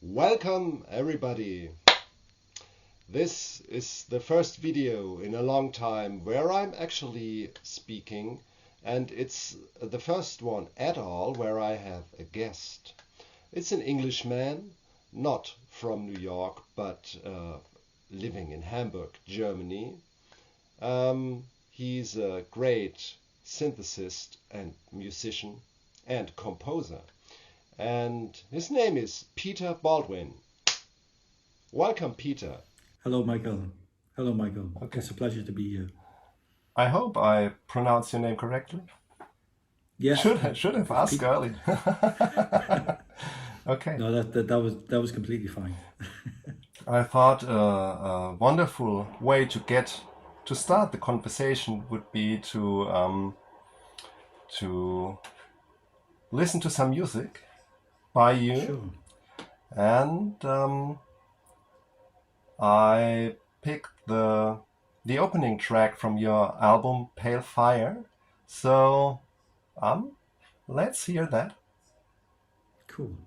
Welcome everybody! This is the first video in a long time where I'm actually speaking, and it's the first one at all where I have a guest. It's an Englishman, not from New York, but living in Hamburg, Germany. He's a great synthesist and musician and composer. And his name is Peter Baldwin. Welcome, Peter. Hello, Michael. Hello, Michael. Okay. It's a pleasure to be here. I hope I pronounce your name correctly. Yeah. Should have asked earlier. Okay. No, that was completely fine. I thought a wonderful way to start the conversation would be to listen to some music by you. Sure. And I picked the opening track from your album Pale Fire. So let's hear that. Cool.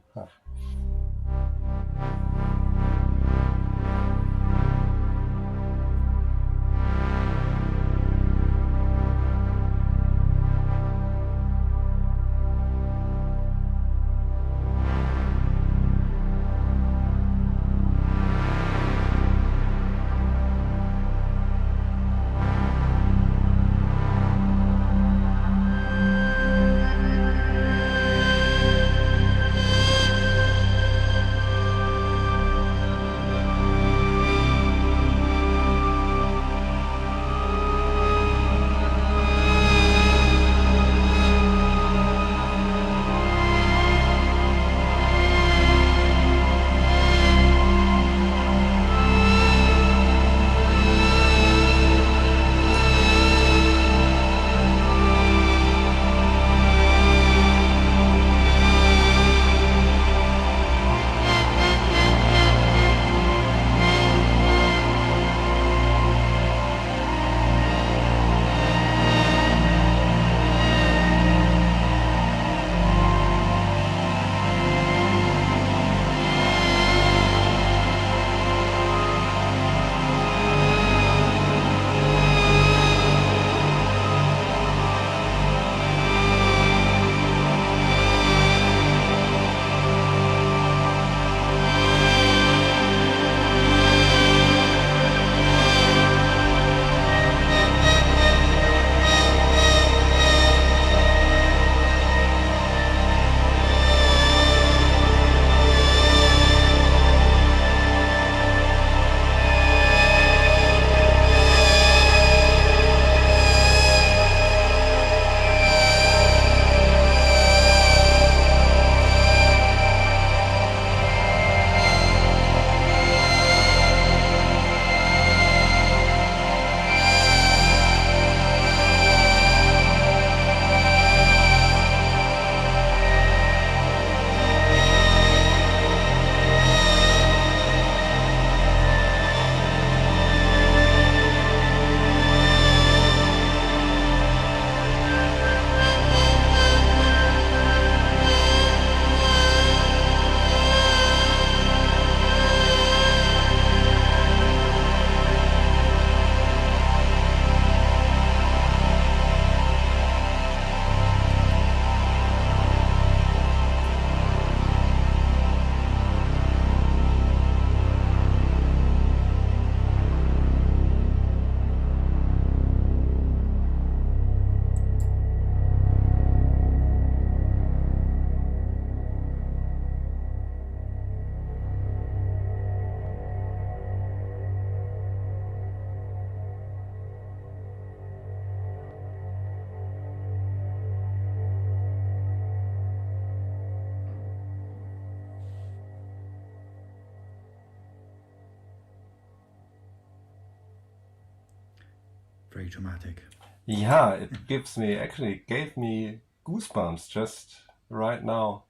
Very dramatic. Yeah, it gave me goosebumps just right now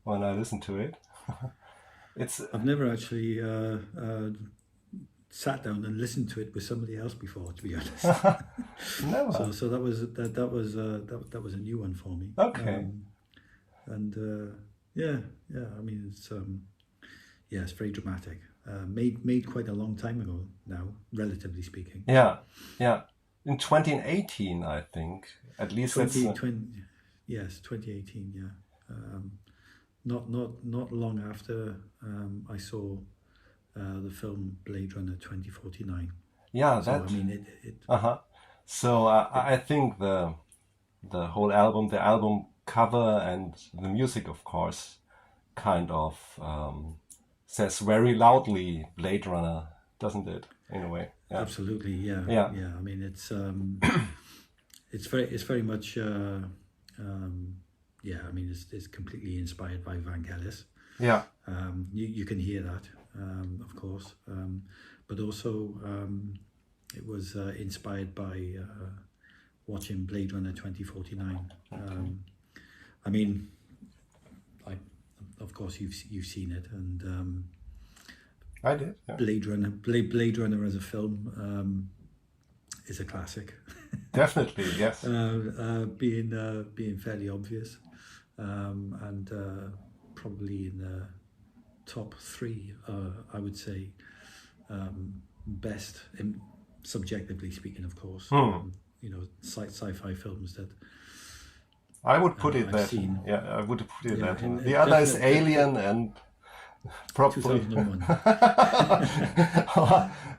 when I listen to it. I've never actually sat down and listened to it with somebody else before, to be honest. Never. So that was a new one for me. Okay. Yeah. I mean, Yeah, it's very dramatic. Made quite a long time ago now, relatively speaking. Yeah, yeah. In 2018, I think. At least that's... 2018, yeah. Not long after I saw the film Blade Runner 2049. Yeah, so, that... I mean, it So I think the whole album, the album cover and the music, of course, kind of says very loudly Blade Runner, doesn't it? In a way. Yeah. Absolutely, yeah. Yeah. Yeah. I mean, it's very much yeah. I mean, it's completely inspired by Vangelis. Yeah. You can hear that, of course, but also it was inspired by watching Blade Runner 2049. I mean, of course you've seen it, and I did. Yeah. Blade Runner as a film is a classic. Definitely, yes. Being fairly obvious, and probably in the top three, I would say, best, subjectively speaking, of course. You know, sci-fi films that I would put it I've that. seen. Yeah, I would put it that. and The other is Alien and probably 2001.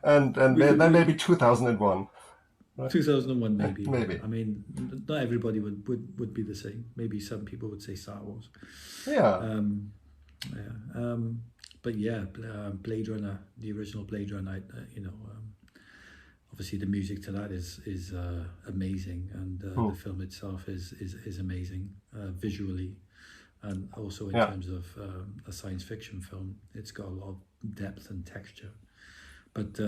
and then maybe 2001. Right? 2001 maybe. Maybe. I mean, not everybody would be the same. Maybe some people would say Star Wars. Yeah. But yeah, Blade Runner, the original Blade Runner, you know, obviously the music to that is amazing, and the film itself is amazing visually, and also in terms of a science fiction film, it's got a lot of depth and texture. But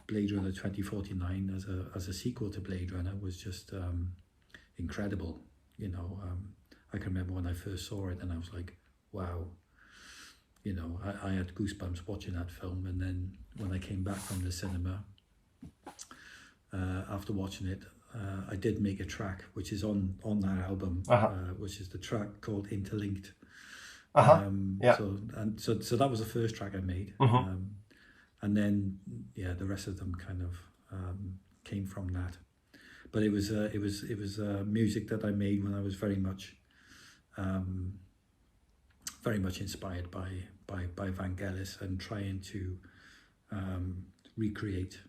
Blade Runner 2049 as a sequel to Blade Runner was just incredible. You know, I can remember when I first saw it and I was like, wow. You know, I had goosebumps watching that film, and then when I came back from the cinema after watching it, I did make a track which is on that album, which is the track called Interlinked. Yeah. So that was the first track I made. And then, yeah, the rest of them kind of came from that. But it was music that I made when I was very much inspired by Vangelis, and trying to recreate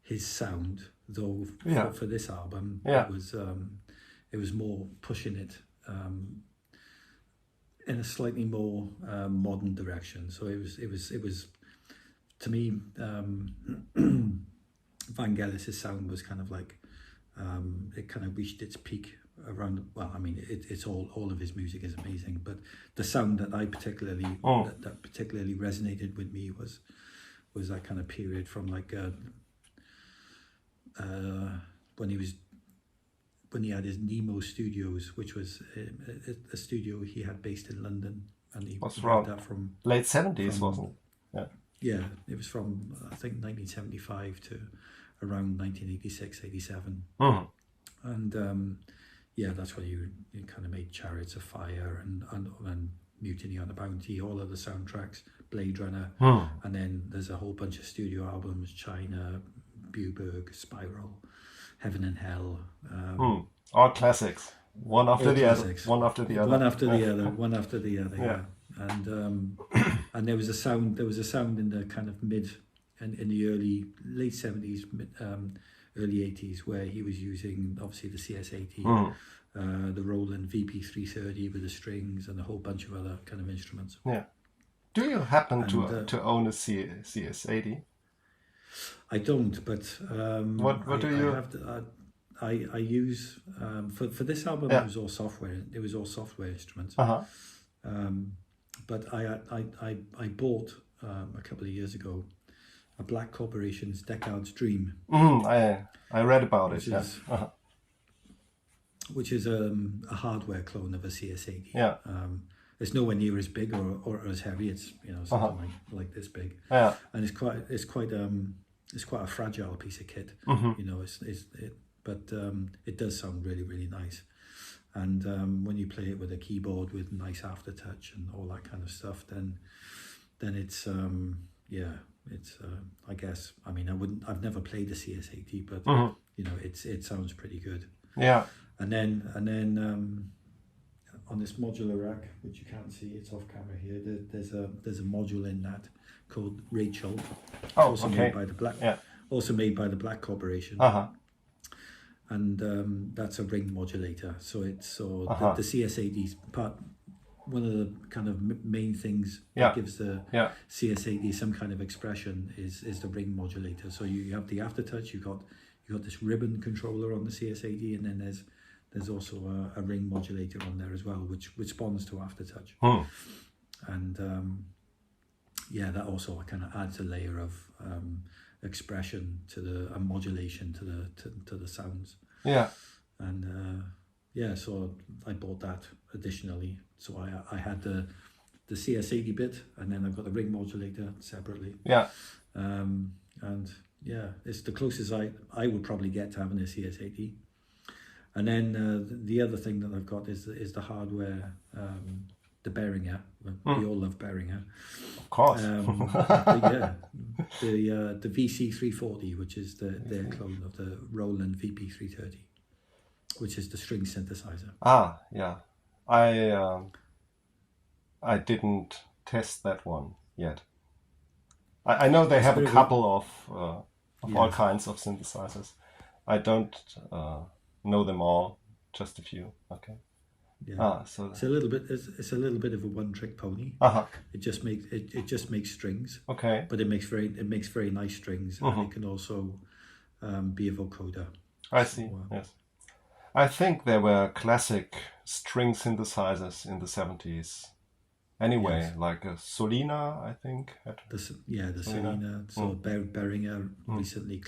his sound. Though for this album, it was more pushing it in a slightly more modern direction. So it was. To me, Vangelis' sound was kind of like, it kind of reached its peak around, well, I mean, it's all of his music is amazing, but the sound that that particularly resonated with me was that kind of period from like when he had his Nemo Studios, which was a studio he had based in London, and he was had that from late 70s, wasn't it? Yeah. Yeah, it was from, I think, 1975 to around 1986, 87. And yeah, that's where you kind of made Chariots of Fire and Mutiny on the Bounty, all of the soundtracks, Blade Runner. And then there's a whole bunch of studio albums, China, Buberg, Spiral, Heaven and Hell. All classics. One after the other. Yeah. And there was a sound in the kind of mid and in the late 70s, early 80s, where he was using obviously the CS80, the Roland VP330 with the strings and a whole bunch of other kind of instruments. Yeah. Do you happen to own a CS80? I don't, but what do you have? I use for this album. It was all software. It was all software instruments. But I bought a couple of years ago a Black Corporation's Deckard's Dream. I read about it. Which is a hardware clone of a CS80. Yeah. It's nowhere near as big or as heavy. It's something like this big. Yeah. And it's quite a fragile piece of kit. You know, but it does sound really, really nice. And when you play it with a keyboard with nice aftertouch and all that kind of stuff, then then it's it's I guess, I mean, I've never played the CS80, but you know, it sounds pretty good. Yeah. And then on this modular rack, which you can't see, it's off camera here. There's a module in that called Rachel. Oh, also okay. made by the Black Corporation. And that's a ring modulator. So the CS80's part. One of the kind of main things that gives the CS80 some kind of expression is the ring modulator. So you have the aftertouch. You got this ribbon controller on the CS80, and then there's also a ring modulator on there as well, which responds to aftertouch. And that also kind of adds a layer of expression to a modulation to the sounds. Yeah. And so I bought that additionally. So I had the CS80 bit, and then I've got the ring modulator separately. Yeah. And yeah, it's the closest I would probably get to having a CS80. And then the other thing that I've got is the hardware, the Behringer. We all love Behringer. Of course. The VC340, which is their clone of the Roland VP330, which is the string synthesizer. Ah, yeah. I didn't test that one yet. I know they have a couple of all kinds of synthesizers. I don't know them all, just a few. Okay. Yeah. So it's a little bit of a one-trick pony. It just makes strings. Okay. But it makes very nice strings, and it can also be a vocoder. I see. Yes. I think there were classic string synthesizers in the 70s. Anyway, like a Solina, I think. The Solina. So Behringer recently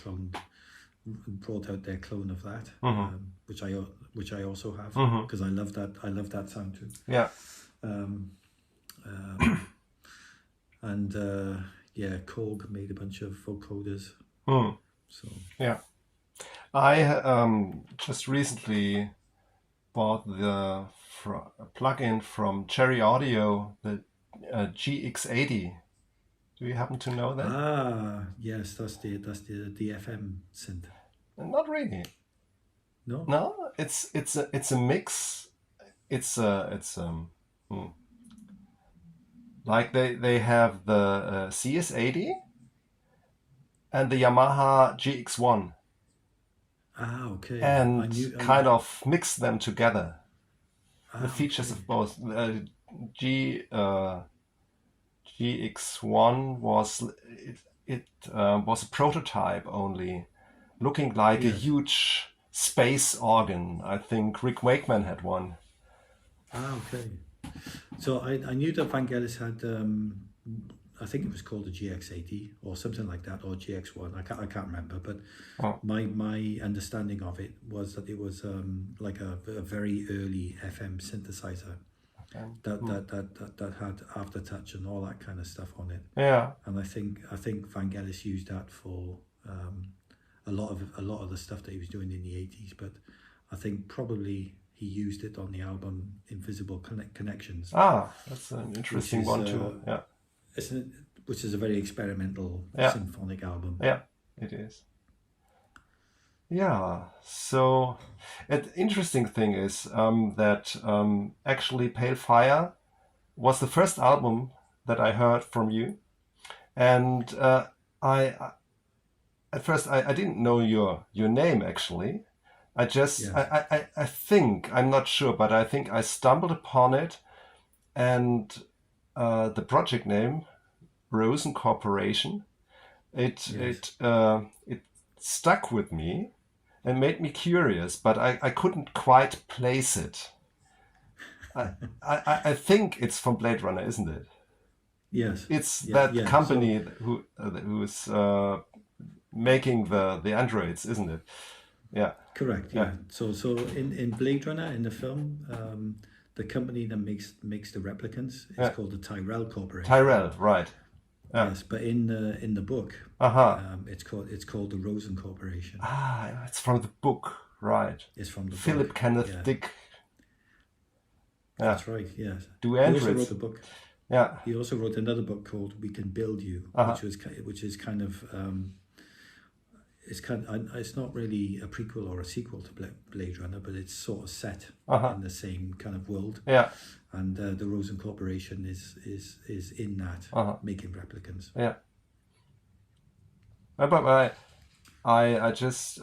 brought out their clone of that, which I also have because I love that sound too. Yeah. Korg made a bunch of vocoders. So yeah. I just recently bought the plugin from Cherry Audio, the GX80. Do you happen to know that? Ah, yes, that's the FM synth. Not really. No. No, it's a mix. Like they have the CS80 and the Yamaha GX1. Ah, okay. And of mix them together. The features of both. GX1 was was a prototype only, looking like a huge space organ. I think Rick Wakeman had one. Ah, okay. So I knew that Vangelis had, I think it was called a GX80 or something like that, or GX1. I can't remember, but my understanding of it was that it was like a very early FM synthesizer. That had aftertouch and all that kind of stuff on it. Yeah. And I think Vangelis used that for a lot of the stuff that he was doing in the 80s, but I think probably he used it on the album Invisible Connections. Ah, that's an interesting one too. Yeah. Which is a very experimental symphonic album. Yeah, it is. Yeah, so an interesting thing is that actually Pale Fire was the first album that I heard from you, and I at first I didn't know your name actually. I think, I'm not sure, but I think I stumbled upon it, and the project name, Rosen Corporation, it stuck with me and made me curious, but I couldn't quite place it. I think it's from Blade Runner, isn't it? Yes. It's that company who is making the androids, isn't it? Yeah. Correct. Yeah. So in Blade Runner, in the film, the company that makes the replicants is called the Tyrell Corporation. Tyrell, right? Yeah. Yes, but in the book, it's called the Rosen Corporation. Ah, it's from the book, right? It's from the Philip book. Kenneth Dick. Yeah. That's right. Yes. Do androids? He also wrote the book. Yeah. he also wrote another book called We Can Build You, which is kind of it's not really a prequel or a sequel to Blade Runner, but it's sort of set in the same kind of world. Yeah. And the Rosen Corporation is in that, making replicants. Yeah. But I just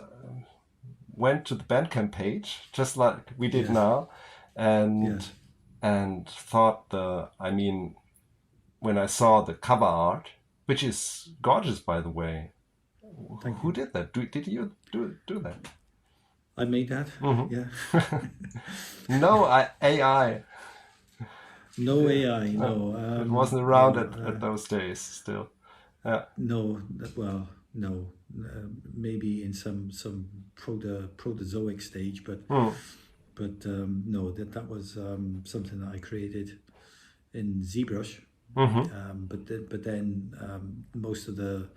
went to the Bandcamp page, just like we did now, and thought when I saw the cover art, which is gorgeous, by the way. Who did that? Did you do that? I made that. Yeah. No, AI. No AI. No. It wasn't around at those days still. Yeah. No. Well, no. Maybe in some protozoic stage, but no. That was something that I created in ZBrush. But then most of the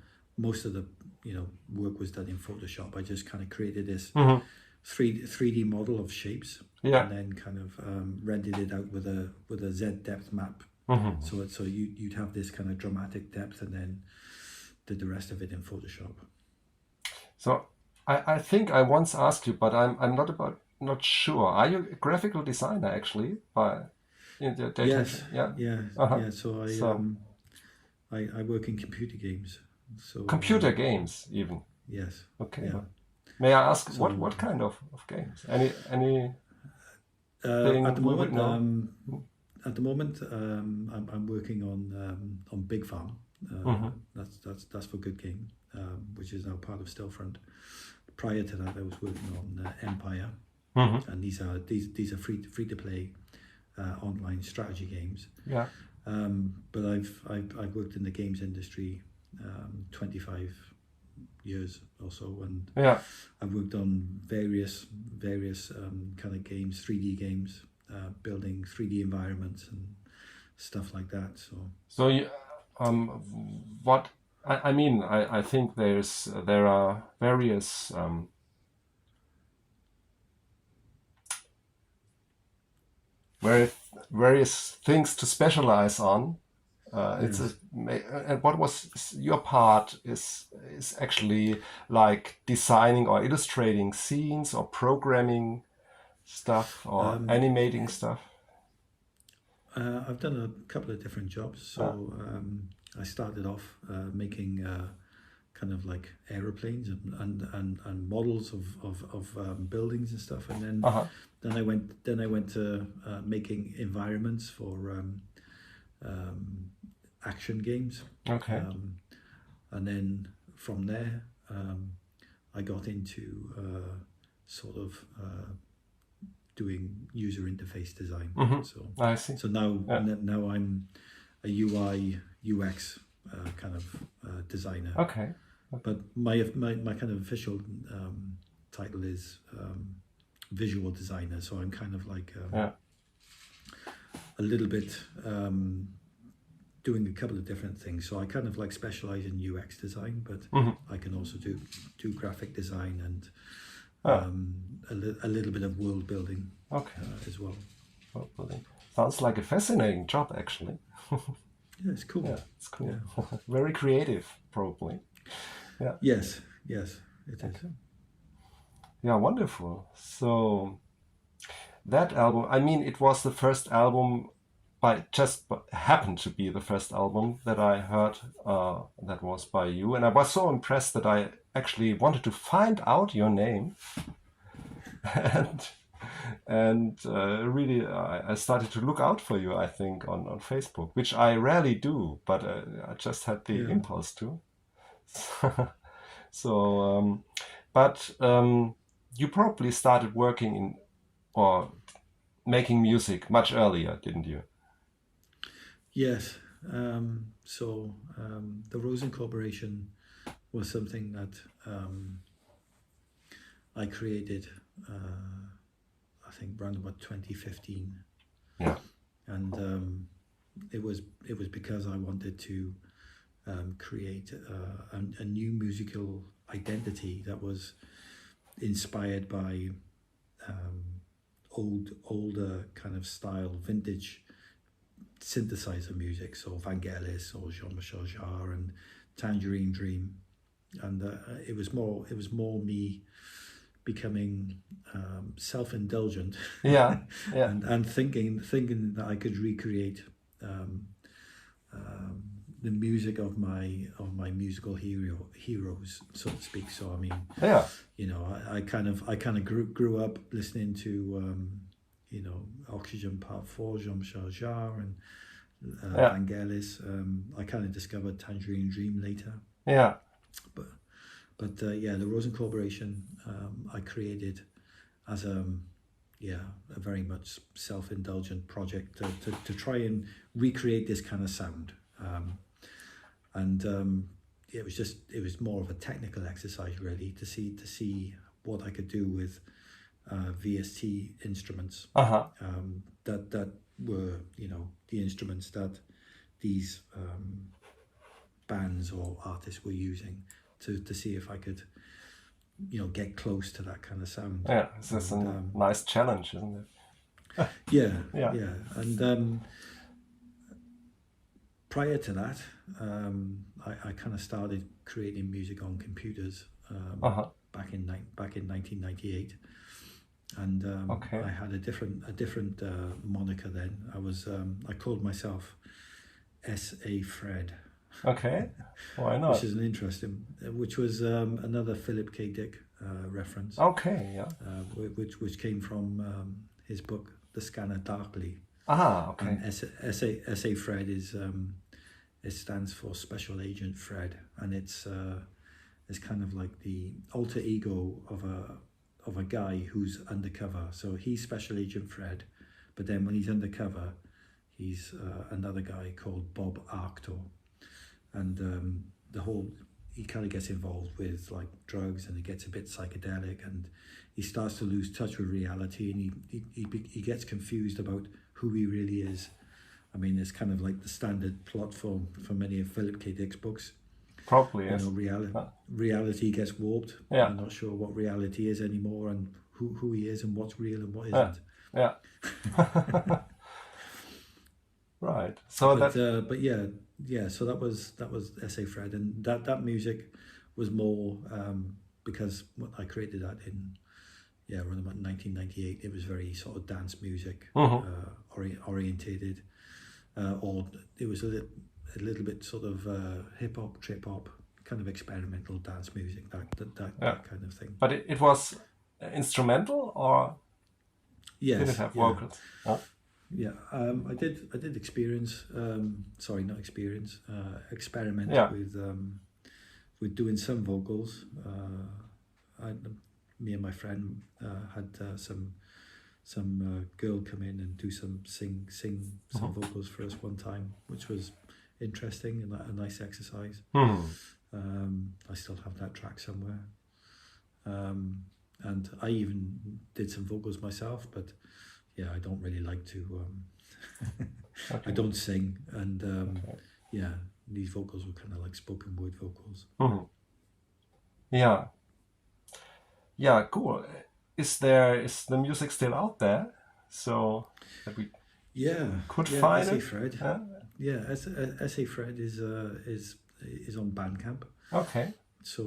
work was done in Photoshop. I just kind of created this 3D model of shapes, and then kind of rendered it out with a Z depth map. So you'd have this kind of dramatic depth, and then did the rest of it in Photoshop. So I think I once asked you, but I'm not sure. Are you a graphical designer actually? In the data? Yes. Yeah. Yeah. So I work in computer games. So computer games even. Yes. Okay. Yeah. May I ask what kind of games? Any thing at the we would moment, know? At the moment, I'm working on Big Farm. That's for Good Game, which is now part of Stillfront. Prior to that, I was working on Empire, and these are free to play online strategy games. Yeah. But I've worked in the games industry 25 years or so, and I've worked on various kind of games, 3D games, building 3D environments and stuff like that. So you, what I mean, I think there are various various things to specialize on. And what was your part is actually like designing or illustrating scenes or programming stuff or animating stuff. I've done a couple of different jobs. So I started off making kind of like aeroplanes and models of buildings and stuff, and then I went to making environments for action games. Okay. And then from there, I got into sort of doing user interface design. So I see. So now I'm a UI UX kind of designer. Okay. But my kind of official title is visual designer. So I'm kind of like a little bit doing a couple of different things. So I kind of like specialize in UX design, but I can also do graphic design and a little bit of world building as well. World building. Sounds like a fascinating job, actually. Yeah, it's cool. Yeah, it's cool. Yeah. Very creative, probably. Yeah. Yes, it is. Yeah, wonderful. So that album, I mean, it was the first album happened to be the first album that I heard that was by you, and I was so impressed that I actually wanted to find out your name, and really I started to look out for you, I think, on Facebook, which I rarely do, but I just had the impulse to. So, but you probably started working in or making music much earlier, didn't you? Yes. So the Rosen Corporation was something that I created, I think around about 2015. Yeah. And it was because I wanted to create a new musical identity that was inspired by older kind of style, vintage synthesizer music, so Vangelis or Jean Michel Jarre and Tangerine Dream, and it was more me becoming self-indulgent, and thinking that I could recreate the music of my musical heroes, so to speak. So I mean, I kind of grew up listening to Oxygen Part 4, Jean Michel Jarre, and Vangelis. I kind of discovered Tangerine Dream later. Yeah. But the Rosen Corporation I created as a very much self-indulgent project to try and recreate this kind of sound. It was more of a technical exercise really to see what I could do with VST instruments that were the instruments that these bands or artists were using to see if I could get close to that kind of sound. Yeah, it's a nice challenge, isn't it? Yeah. And prior to that, I kind of started creating music on computers back in 1998, and I had a different moniker then. I called myself S.A. Fred. Okay, why not? Which is an interesting, which was another Philip K. Dick reference. Okay, yeah. Which came from his book, The Scanner Darkly. Okay. And S.A. Fred is it stands for Special Agent Fred, and it's kind of like the alter ego of a guy who's undercover. So he's Special Agent Fred, but then when he's undercover, he's another guy called Bob Arctor. And he kind of gets involved with like drugs, and it gets a bit psychedelic, and he starts to lose touch with reality, and he gets confused about who he really is. I mean, it's kind of like the standard plot for many of Philip K. Dick's books. Probably, yes. Reality gets warped. Yeah. I'm not sure what reality is anymore, and who he is, and what's real and what isn't. Yeah. Right. So so that was S.A. Fred, and that music was more because I created that in around about 1998. It was very sort of dance music orientated, or it was a little bit sort of hip hop, trip hop, kind of experimental dance music, that kind of thing. But it was instrumental, or yes, did it have vocals? Oh. Yeah, I did experience. Experiment with doing some vocals. Me and my friend had some girl come in and do some vocals for us one time, which was interesting and a nice exercise. I still have that track somewhere, and I even did some vocals myself, but. Yeah, I don't really like to. I don't sing, and these vocals were kind of like spoken word vocals. Yeah, cool. Is the music still out there? So that we could find S.A. it. Fred. S.A. Fred is on Bandcamp. Okay. So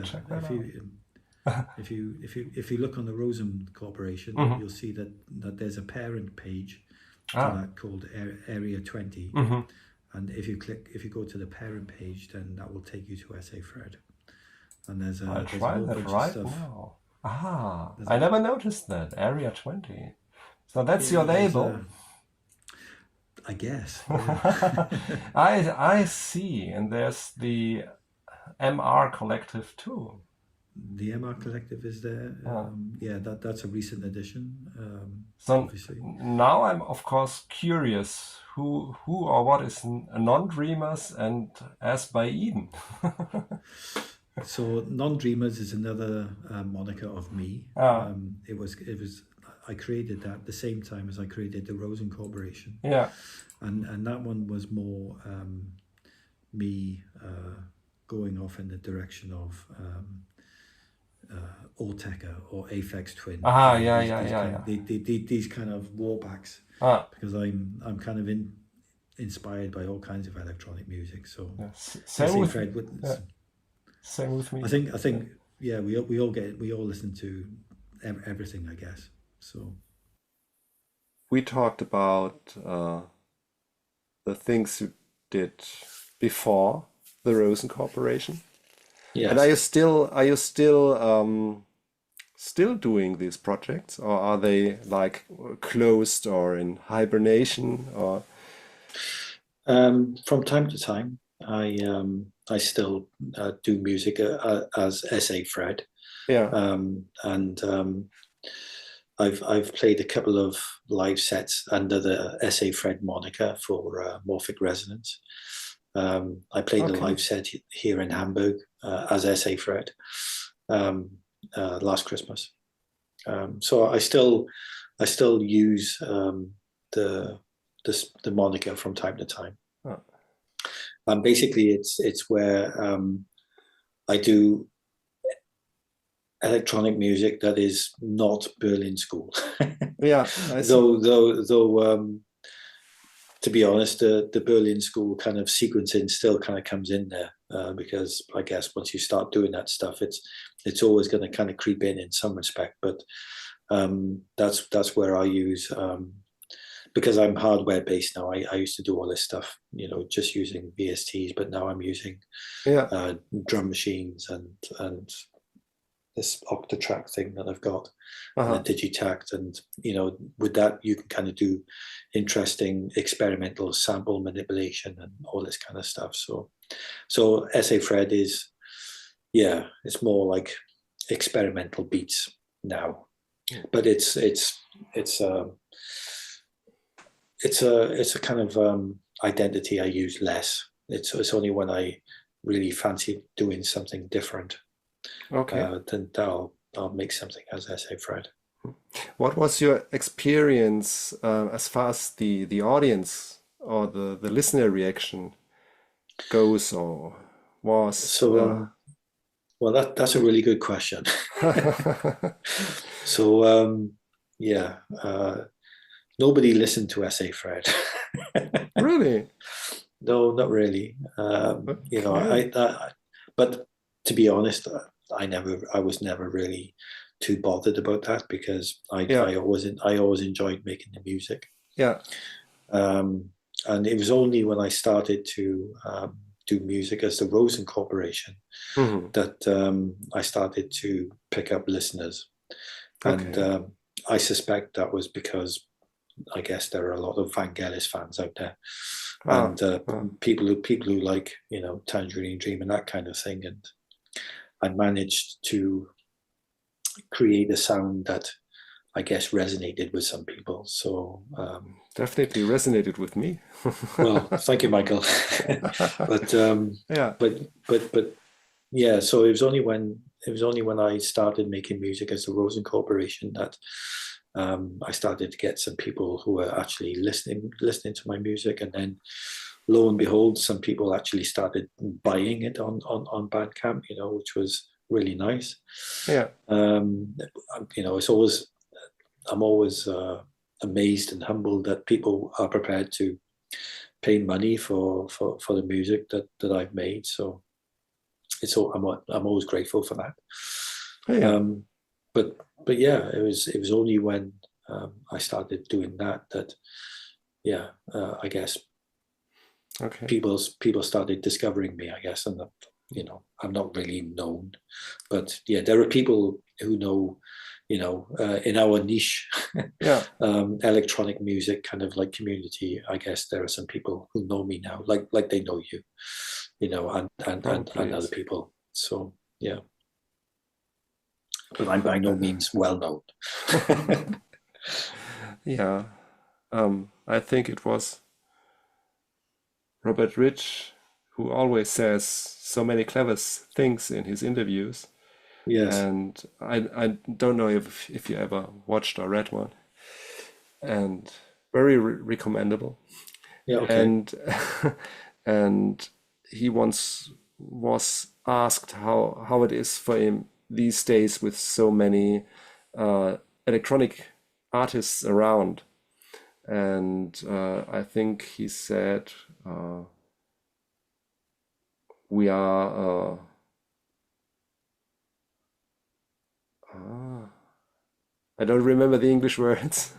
check that out. If you look on the Rosen Corporation, you'll see that there's a parent page to that called Area 20, and if you go to the parent page, then that will take you to S.A. Fred, and there's a whole bunch of stuff. Now. I never noticed that Area 20. So that's your label. I guess. I see, and there's the MR Collective too. The MR Collective is there. That's a recent addition. So obviously. Now I'm of course curious who or what is Non-Dreamers and As by Eden. So Non-Dreamers is another moniker of me. It was I created that the same time as I created the Rosen Corporation. Yeah. And that one was more me going off in the direction of Orteca or Aphex Twin. Ah, You know, yeah, these, yeah, these yeah, kind yeah. of these kind of warbacks, Ah, because I'm kind of inspired by all kinds of electronic music. So yeah. I Same say with Fred, yeah, same with me. I think yeah, we all listen to everything, I guess. So We talked about the things you did before the Rosen Corporation. yes. And are you still doing these projects, or are they like closed or in hibernation, or From time to time, I still do music as SA Fred, yeah, and I've played a couple of live sets under the SA Fred moniker for Morphic Resonance. I played a okay, live set here in Hamburg as SA Fred last Christmas. So I still use the moniker from time to time. oh, Basically, it's where I do electronic music that is not Berlin School. yeah, I see. though to be honest, the Berlin School kind of sequencing still kind of comes in there because I guess once you start doing that stuff, it's always going to kind of creep in some respect. But that's where I use because I'm hardware based now. I used to do all this stuff, you know, just using VSTs, but now I'm using Yeah, drum machines and this Octatrack thing that I've got, and uh-huh. a Digitact, and you know, with that you can kind of do interesting experimental sample manipulation and all this kind of stuff. So SA Fred is, yeah, it's more like experimental beats now, but it's a kind of identity I use less. It's only when I really fancy doing something different Okay. then I'll make something as SA Fred. What was your experience as far as the audience or the listener reaction goes, or was? So well, that's a really good question. So yeah, nobody listened to SA Fred. Really? No, not really. You know, Okay. but to be honest, I was never really too bothered about that because Yeah, I always enjoyed making the music. yeah. And it was only when I started to do music as the Rosen Corporation Hmm. that I started to pick up listeners. And Okay. I suspect that was because I guess there are a lot of Vangelis fans out there, Ah, and ah. people who like, you know, Tangerine Dream and that kind of thing. And I managed to create a sound that I guess resonated with some people. So Definitely resonated with me. well, thank you, Michael. but Yeah. but yeah. So it was only when I started making music as the Rosen Corporation that I started to get some people who were actually listening to my music, and then lo and behold, some people actually started buying it on Bandcamp, you know, which was really nice. Yeah. You know, I'm always amazed and humbled that people are prepared to pay money for the music that I've made. So I'm always grateful for that. Yeah. But yeah, it was only when I started doing that yeah, I guess Okay. people started discovering me, I guess, and that, you know, I'm not really known, but yeah, there are people who know, you know, in our niche, Yeah. electronic music kind of like community. I guess there are some people who know me now, like they know you, you know, and Oh, other please. people. So yeah, but I'm by no means well known. Yeah. I think it was Robert Rich who always says so many clever things in his interviews. Yes. And I don't know if you ever watched or read one. And very recommendable. Yeah. Okay. And and he once was asked how it is for him these days with so many electronic artists around. And I think he said we are I don't remember the English words.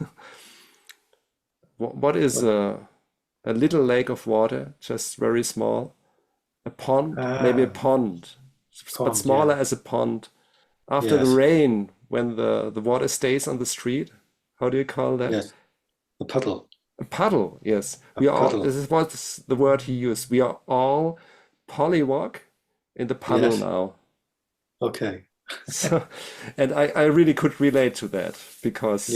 What is a little lake of water, just very small? A pond, maybe a pond, but smaller as a pond. After the rain, when the water stays on the street, how do you call that? Yes, a puddle. A puddle, yes. We are all, this is what's the word he used. We are all polywog in the puddle now. Okay. So, and I really could relate to that because,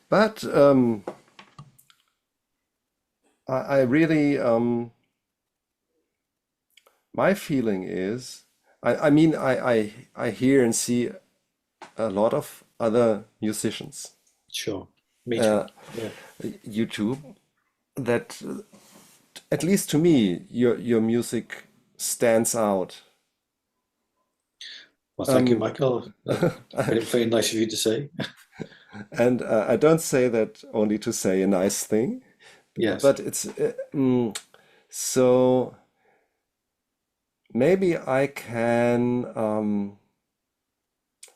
But I really, my feeling is, I mean, I hear and see a lot of other musicians. Sure. Me too. YouTube, that at least to me, your music stands out. Well, thank you, Michael. Very nice of you to say. And I don't say that only to say a nice thing. Yes. But it's so maybe I can,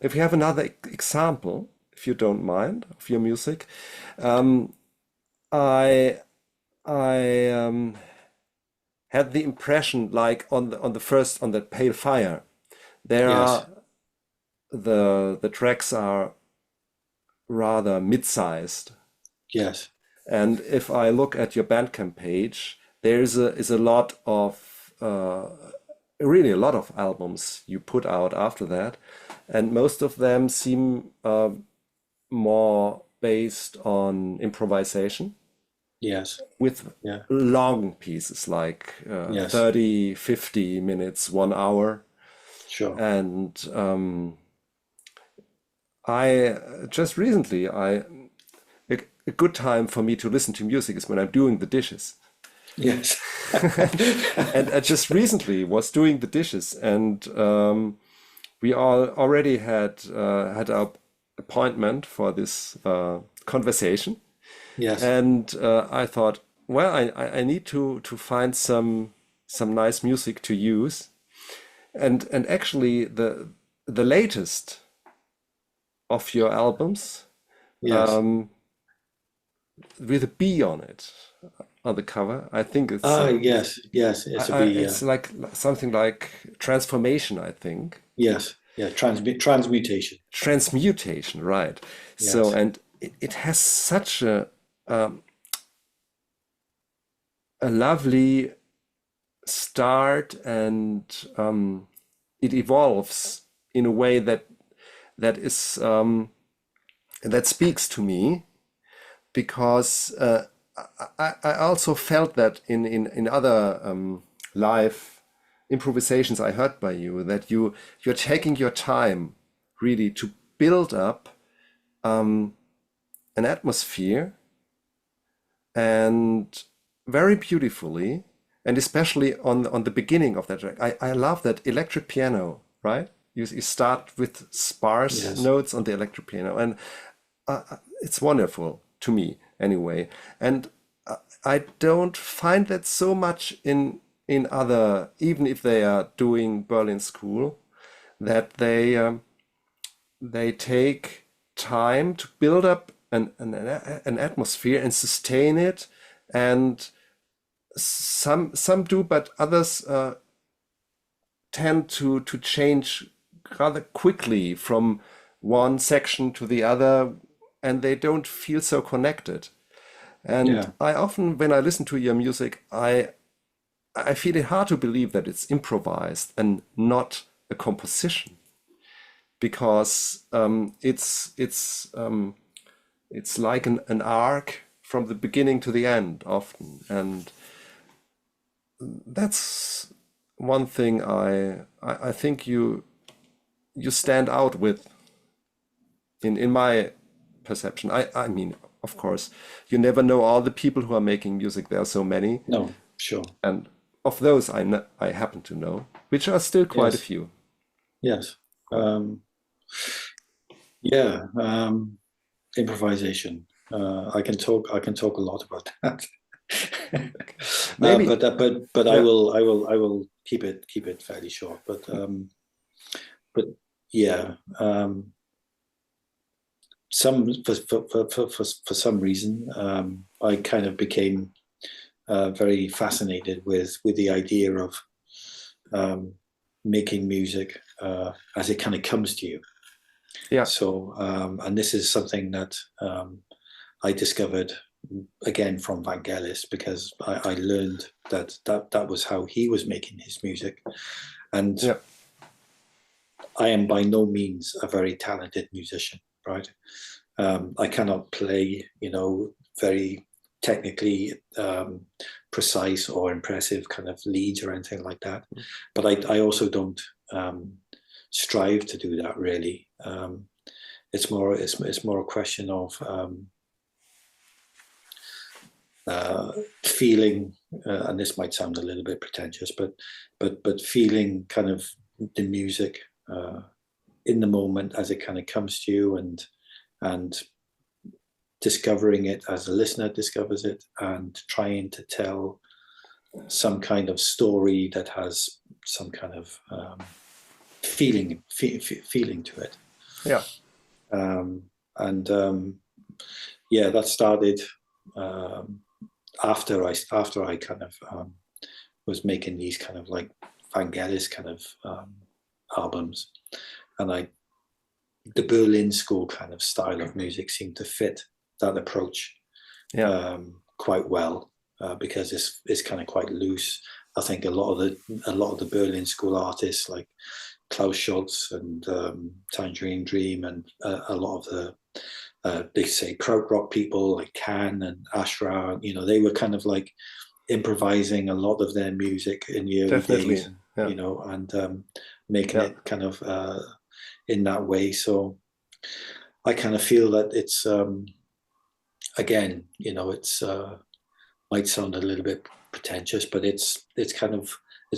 if you have another example, if you don't mind, of your music, I had the impression, like on the Pale Fire, there are the tracks are rather mid-sized. Yes. And if I look at your Bandcamp page, there is a lot of really a lot of albums you put out after that, and most of them seem more based on improvisation. Yes. With long pieces like 30, 50 minutes, 1 hour. Sure. And I just recently, a good time for me to listen to music is when I'm doing the dishes. Yes. And I just recently was doing the dishes, and we all already had our appointment for this conversation. Yes. And I thought, well, I need to find some nice music to use, and actually the latest of your albums, with a B on it on the cover. I think it's yes, it's a B. It's like something like Transformation, I think. Yes, Transmutation. Transmutation, right? Yes. So, and it has such a lovely start, and it evolves in a way that is that speaks to me, because I also felt that in other live improvisations I heard by you, that you're taking your time really to build up an atmosphere, and very beautifully, and especially on the beginning of that track. I love that electric piano, right? You start with sparse notes on the electric piano, and it's wonderful to me anyway. And I don't find that so much in other, even if they are doing Berlin School, that they take time to build up an atmosphere and sustain it. And some do, but others tend to change rather quickly from one section to the other, and they don't feel so connected. And I often, when I listen to your music, I feel it hard to believe that it's improvised and not a composition, because it's like an arc from the beginning to the end often, and that's one thing I think you stand out with in my perception. I mean, of course, you never know all the people who are making music. There are so many. No, sure. And of those I happen to know, which are still quite a Yes. few. Yes. Improvisation. I can talk a lot about that. Maybe, but yeah. I will keep it fairly short. But yeah, for some reason, I kind of became very fascinated with the idea of making music as it kind of comes to you. Yeah. So, and this is something that I discovered again from Vangelis, because I learned that was how he was making his music. And yeah. I am by no means a very talented musician, right? I cannot play, very technically precise or impressive kind of leads or anything like that. But I also don't strive to do that, really. It's more a question of feeling, and this might sound a little bit pretentious, but feeling kind of the music in the moment as it kind of comes to you, and discovering it as the listener discovers it, and trying to tell some kind of story that has some kind of feeling to it. Yeah. Yeah, that started after I kind of was making these kind of like Vangelis kind of albums, and the Berlin school kind of style of music seemed to fit that approach quite well, because it's kind of quite loose. I think a lot of the Berlin school artists like Klaus, Schulze, and Tangerine Dream, and a lot of the big, say, krautrock people like Can and Ashra, they were kind of like improvising a lot of their music in the early days, and making it kind of in that way. So I kind of feel that it's again, it's might sound a little bit pretentious, but it's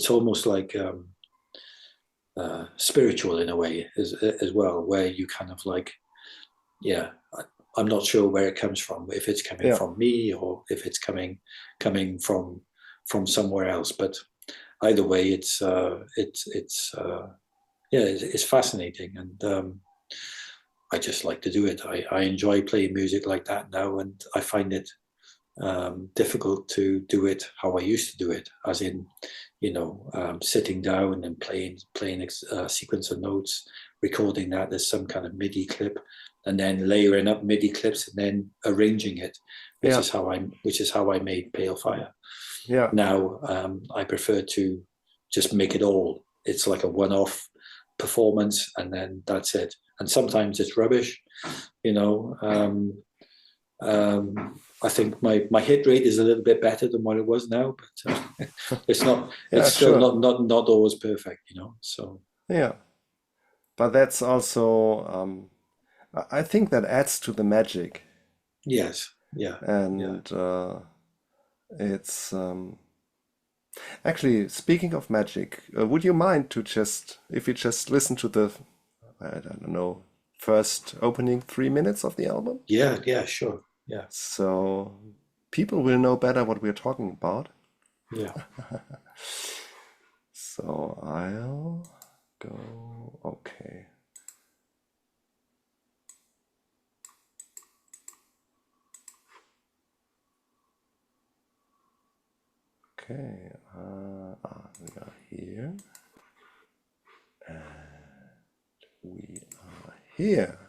almost like spiritual in a way as well, where you kind of like, I'm not sure where it comes from, if it's coming from me or if it's coming from somewhere else. But either way, it's fascinating, and I just like to do it. I enjoy playing music like that now, and I find it difficult to do it how I used to do it, as in, sitting down and playing a sequence of notes, recording that as some kind of MIDI clip, and then layering up MIDI clips and then arranging it, which is how I made Pale Fire. Yeah. Now I prefer to just make it all. It's like a one-off performance, and then that's it. And sometimes it's rubbish, I think my hit rate is a little bit better than what it was now, but it's not. It's still not always perfect, So but that's also I think that adds to the magic. Yes. Yeah. And it's actually, speaking of magic, would you mind to if you just listen to the, I don't know, first opening 3 minutes of the album? Yeah, sure. Yeah. So people will know better what we're talking about. Yeah. So I'll go, okay. Okay, we are here. And we are here.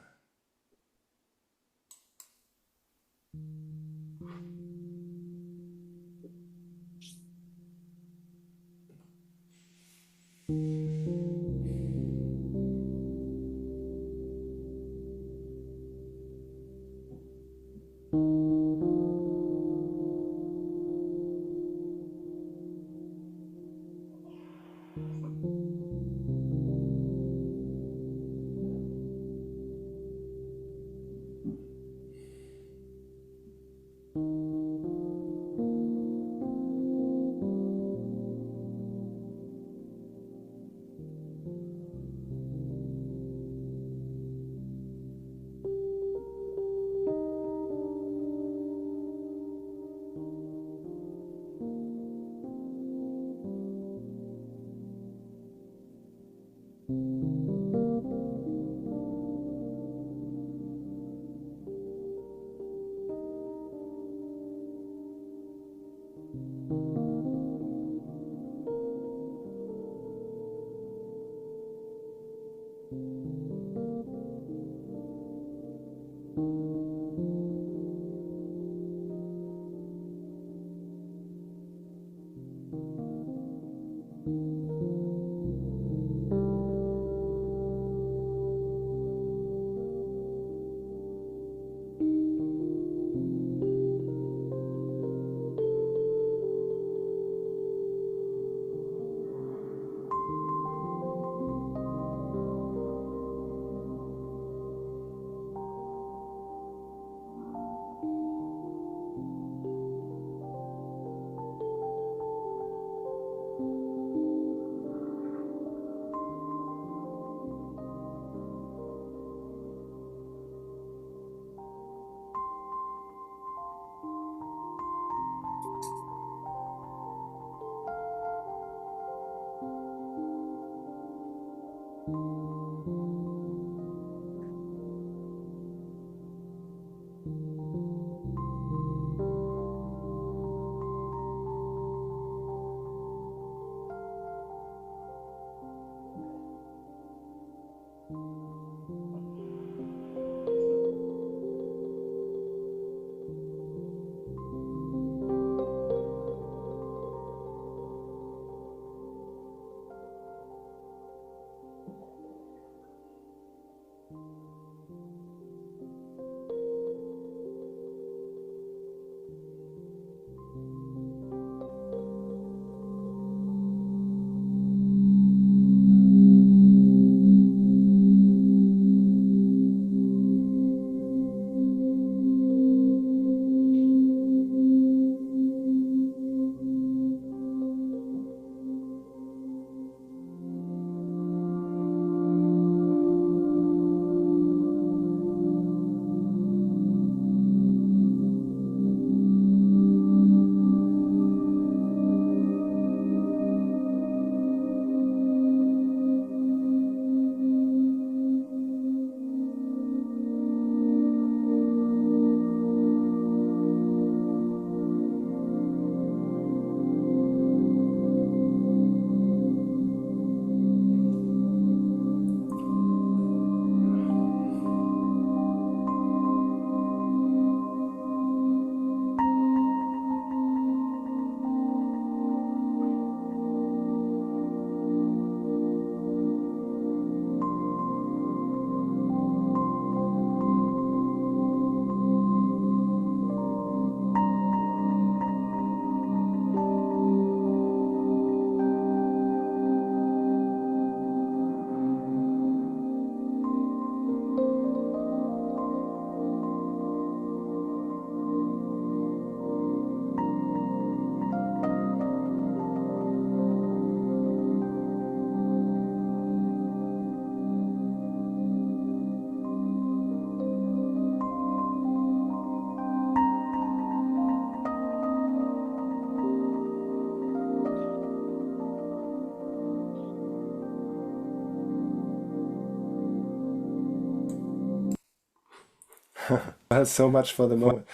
Well, so much for the moment.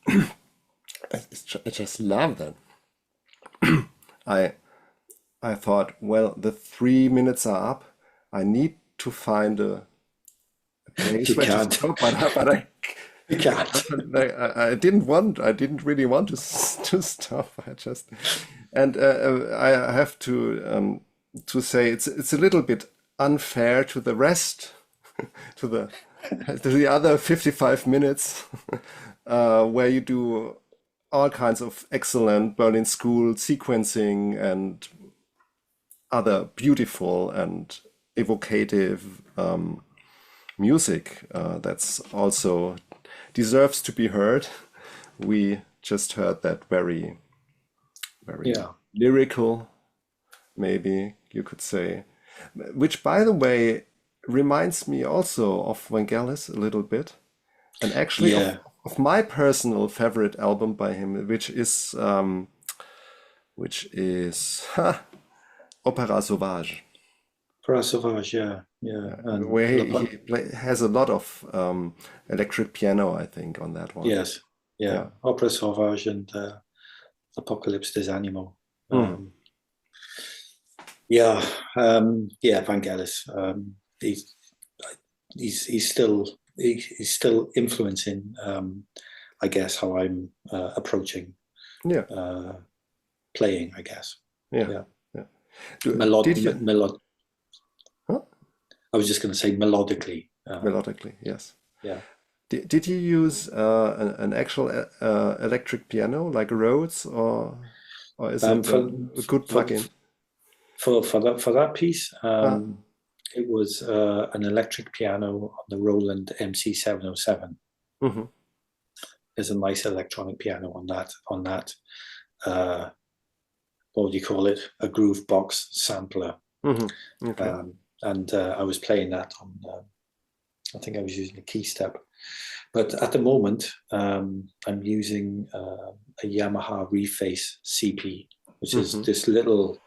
I just love that. I I thought, well, the 3 minutes are up. I need to find a place You where to can't. stop, but You can't. I didn't really want to stop. I have to say it's a little bit unfair to the rest, to the other 55 minutes, where you do all kinds of excellent Berlin School sequencing and other beautiful and evocative music that's also deserves to be heard. We just heard that very Yeah. lyrical, maybe you could say, which, by the way, reminds me also of Vangelis a little bit, and actually Yeah. of my personal favorite album by him, which is Opéra Sauvage, For Sauvage, yeah. And where he has a lot of electric piano, I think, on that one. yes, yeah. Opera Sauvage and Apocalypse des Animaux. Yeah, Vangelis. He's still influencing, I guess, how I'm approaching playing, I guess. Yeah. Huh? I was just going to say melodically. Melodically, yes. Yeah. Did you use an actual electric piano like a Rhodes, or is it a good plugin? For that piece, it was an electric piano on the Roland MC707. Mm-hmm. There's a nice electronic piano on that. What do you call it? A groove box sampler. Mm-hmm. Okay. And I was playing that on. I think I was using a key step, but at the moment I'm using a Yamaha Reface CP, which is this little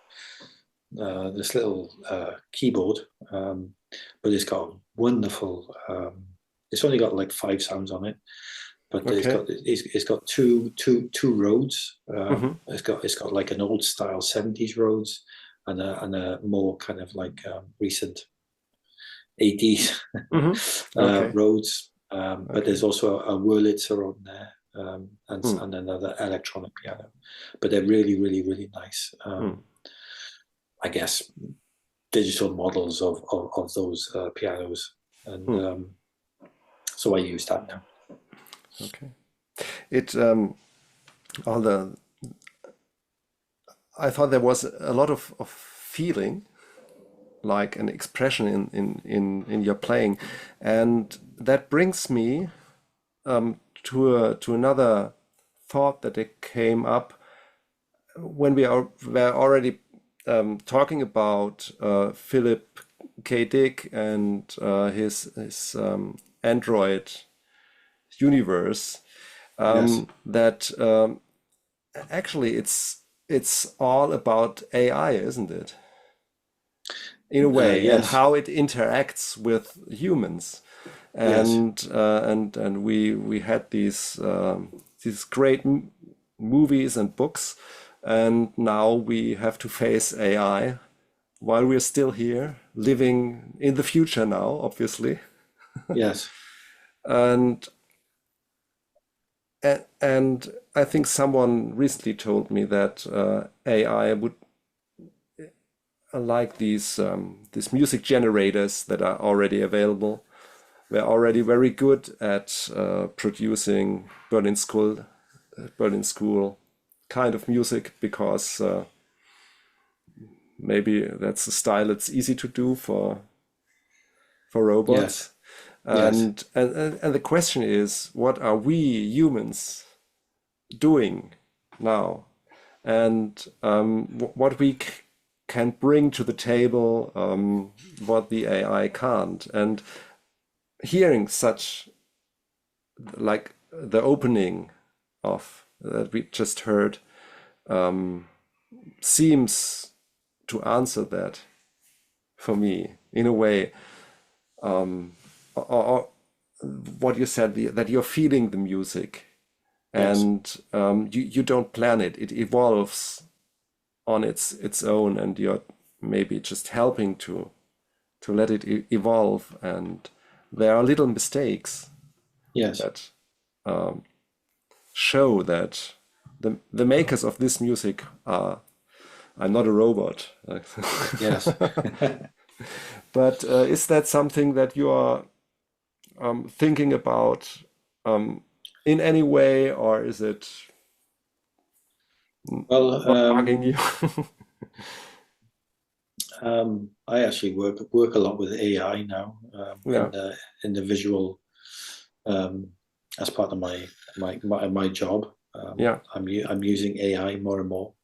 keyboard, but it's got wonderful. It's only got like 5 sounds on it, but it's got two Rhodes. It's got like an old style 70s Rhodes and a more kind of like recent 80s Rhodes. But there's also a Wurlitzer on there, and another electronic piano. But they're really, really, really nice. I guess digital models of those pianos. and so I use that now. Okay. I thought there was a lot of feeling, like an expression in your playing, and that brings me to another thought that it came up when were already talking about Philip K. Dick and his Android universe. Yes. That actually it's all about AI, isn't it? In a way, yes. and how it interacts with humans, and and we had these great movies and books, and now we have to face AI while we're still here, living in the future now, obviously. Yes. And I think someone recently told me that AI would, like these music generators that are already available, we're already very good at producing Berlin School kind of music, because maybe that's a style that's easy to do for robots. Yes. And the question is, what are we humans doing now, and what we can bring to the table, what the AI can't. And hearing such, like the opening of that we just heard, seems to answer that for me in a way. Or what you said, that you're feeling the music, and you don't plan it. It evolves on its own, and you're maybe just helping to let it evolve. And there are little mistakes that show that the makers of this music are, I'm not a robot. Yes. But is that something that you are thinking about in any way, or is it well bugging you? I actually work a lot with AI now, in the visual, as part of my job. I'm using AI more and more.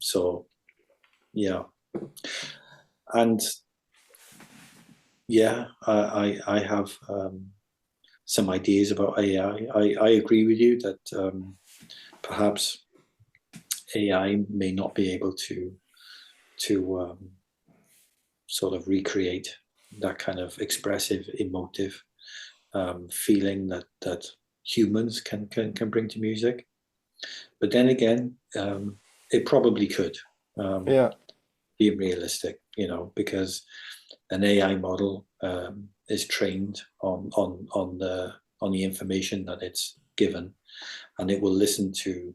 So yeah, and yeah, I have some ideas about AI. I agree with you that perhaps AI may not be able to sort of recreate that kind of expressive, emotive feeling that humans can bring to music. But then again, it probably could. Be realistic, because an AI model is trained on the information that it's given, and it will listen to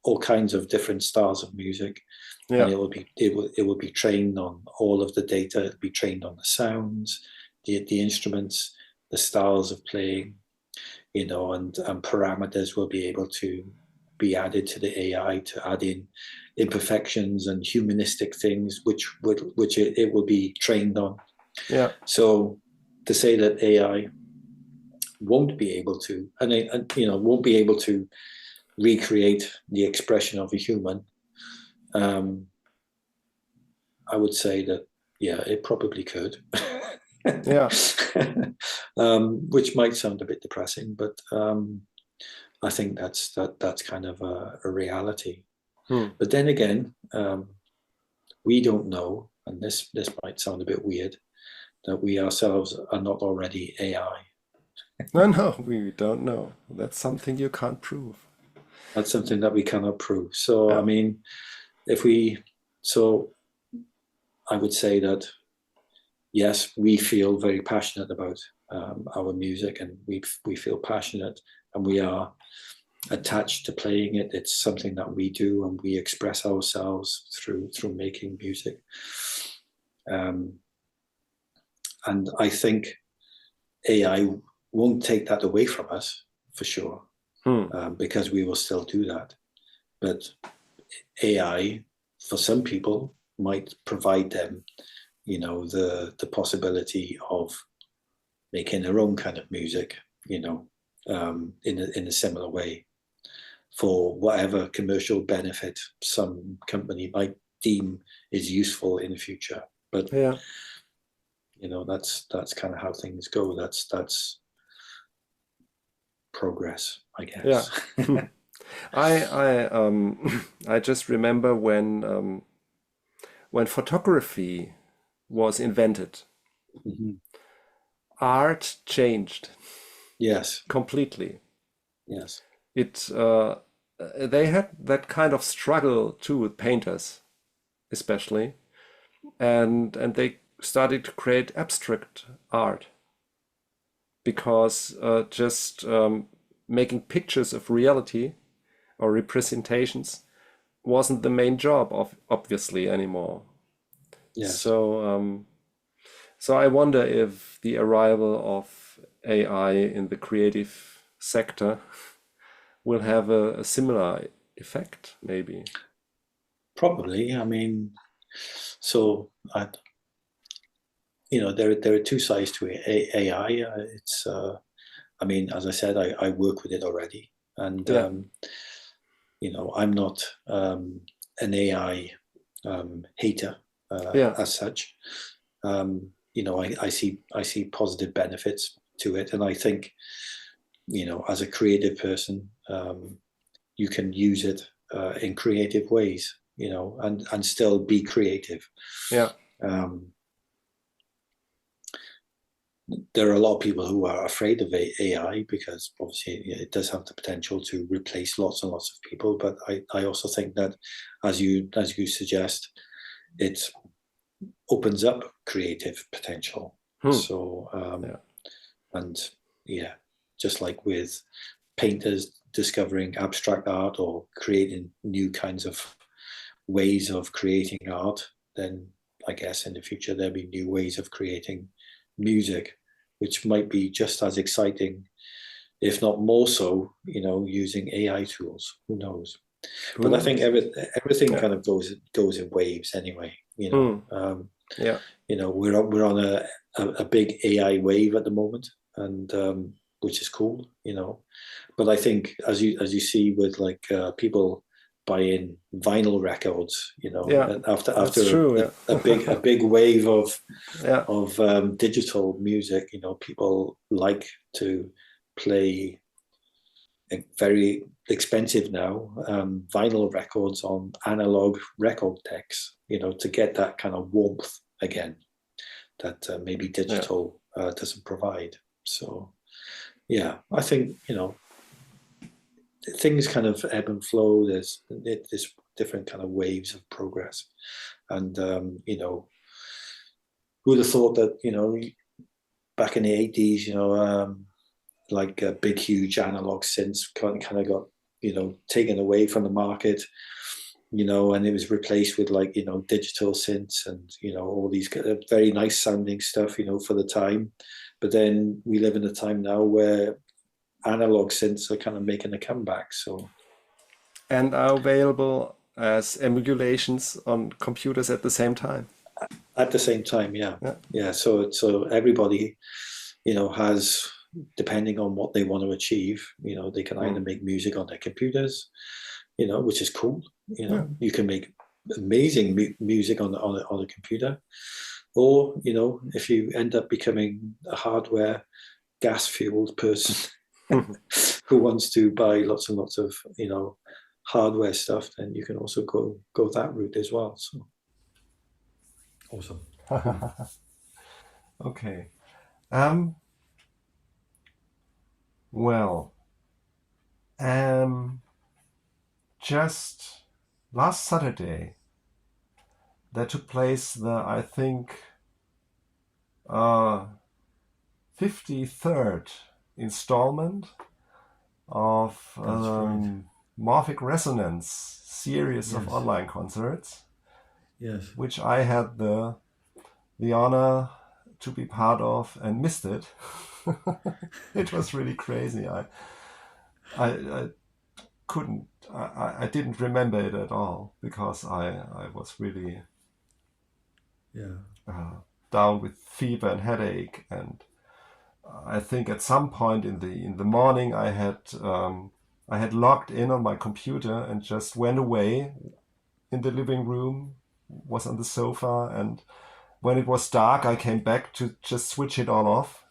all kinds of different styles of music, and it will be trained on all of the data. It'll be trained on the sounds, the instruments, the styles of playing, and parameters will be able to be added to the AI to add in imperfections and humanistic things, which it will be trained on. So to say that AI won't be able to, won't be able to recreate the expression of a human, I would say that it probably could. Which might sound a bit depressing, but I think that's kind of a reality. But then again, we don't know, and this might sound a bit weird, that we ourselves are not already AI. No, we don't know. That's something you can't prove. That's something that we cannot prove. So I mean, I would say that yes, we feel very passionate about our music, and we feel passionate, and we are attached to playing it. It's something that we do, and we express ourselves through making music. And I think AI won't take that away from us, for sure, because we will still do that. But AI, for some people, might provide them, the possibility of making their own kind of music, in a similar way, for whatever commercial benefit some company might deem is useful in the future. But that's kind of how things go. That's progress, I guess. Yeah. I just remember when photography was invented, art changed. Yes. Completely. Yes. They had that kind of struggle too with painters, especially, and they started to create abstract art, because just making pictures of reality or representations wasn't the main job obviously anymore. Yes. So I wonder if the arrival of AI in the creative sector will have a similar effect, maybe. Probably. I mean, so there are two sides to AI. It's as I said, I work with it already, and I'm not an AI hater as such. I see positive benefits to it, and I think, as a creative person, you can use it in creative ways, and still be creative. Yeah. There are a lot of people who are afraid of AI because obviously it does have the potential to replace lots and lots of people. But I also think that, as you suggest, it opens up creative potential. So, just like with painters discovering abstract art or creating new kinds of ways of creating art, then I guess in the future there'll be new ways of creating music, which might be just as exciting, if not more so, using AI tools. Who knows? But I think everything kind of goes in waves anyway. We're on a big AI wave at the moment, and which is cool, But I think as you see with like people buying vinyl records, after a big wave of digital music, people like to play very expensive now vinyl records on analog record decks, to get that kind of warmth again that maybe digital doesn't provide. So I think things kind of ebb and flow. There's different kind of waves of progress, and who would have thought that back in the 80s, like big huge analog synths kind of got taken away from the market, and it was replaced with like digital synths and all these very nice sounding stuff for the time. But then we live in a time now where analog synths are kind of making a comeback. And are available as emulations on computers at the same time. At the same time, yeah. So everybody, has, depending on what they want to achieve, they can either make music on their computers, which is cool. You can make amazing music on a computer, or if you end up becoming a hardware gas-fueled person who wants to buy lots and lots of hardware stuff, then you can also go that route as well. So awesome. Okay. Just last Saturday, there took place I think, 53rd installment of Morphic Resonance series of online concerts. Yes. Which I had the honor to be part of and missed it. It was really crazy. I couldn't. I didn't remember it at all because I was really down with fever and headache, and I think at some point in the morning I had logged in on my computer and just went away in the living room, was on the sofa, and when it was dark I came back to just switch it all off,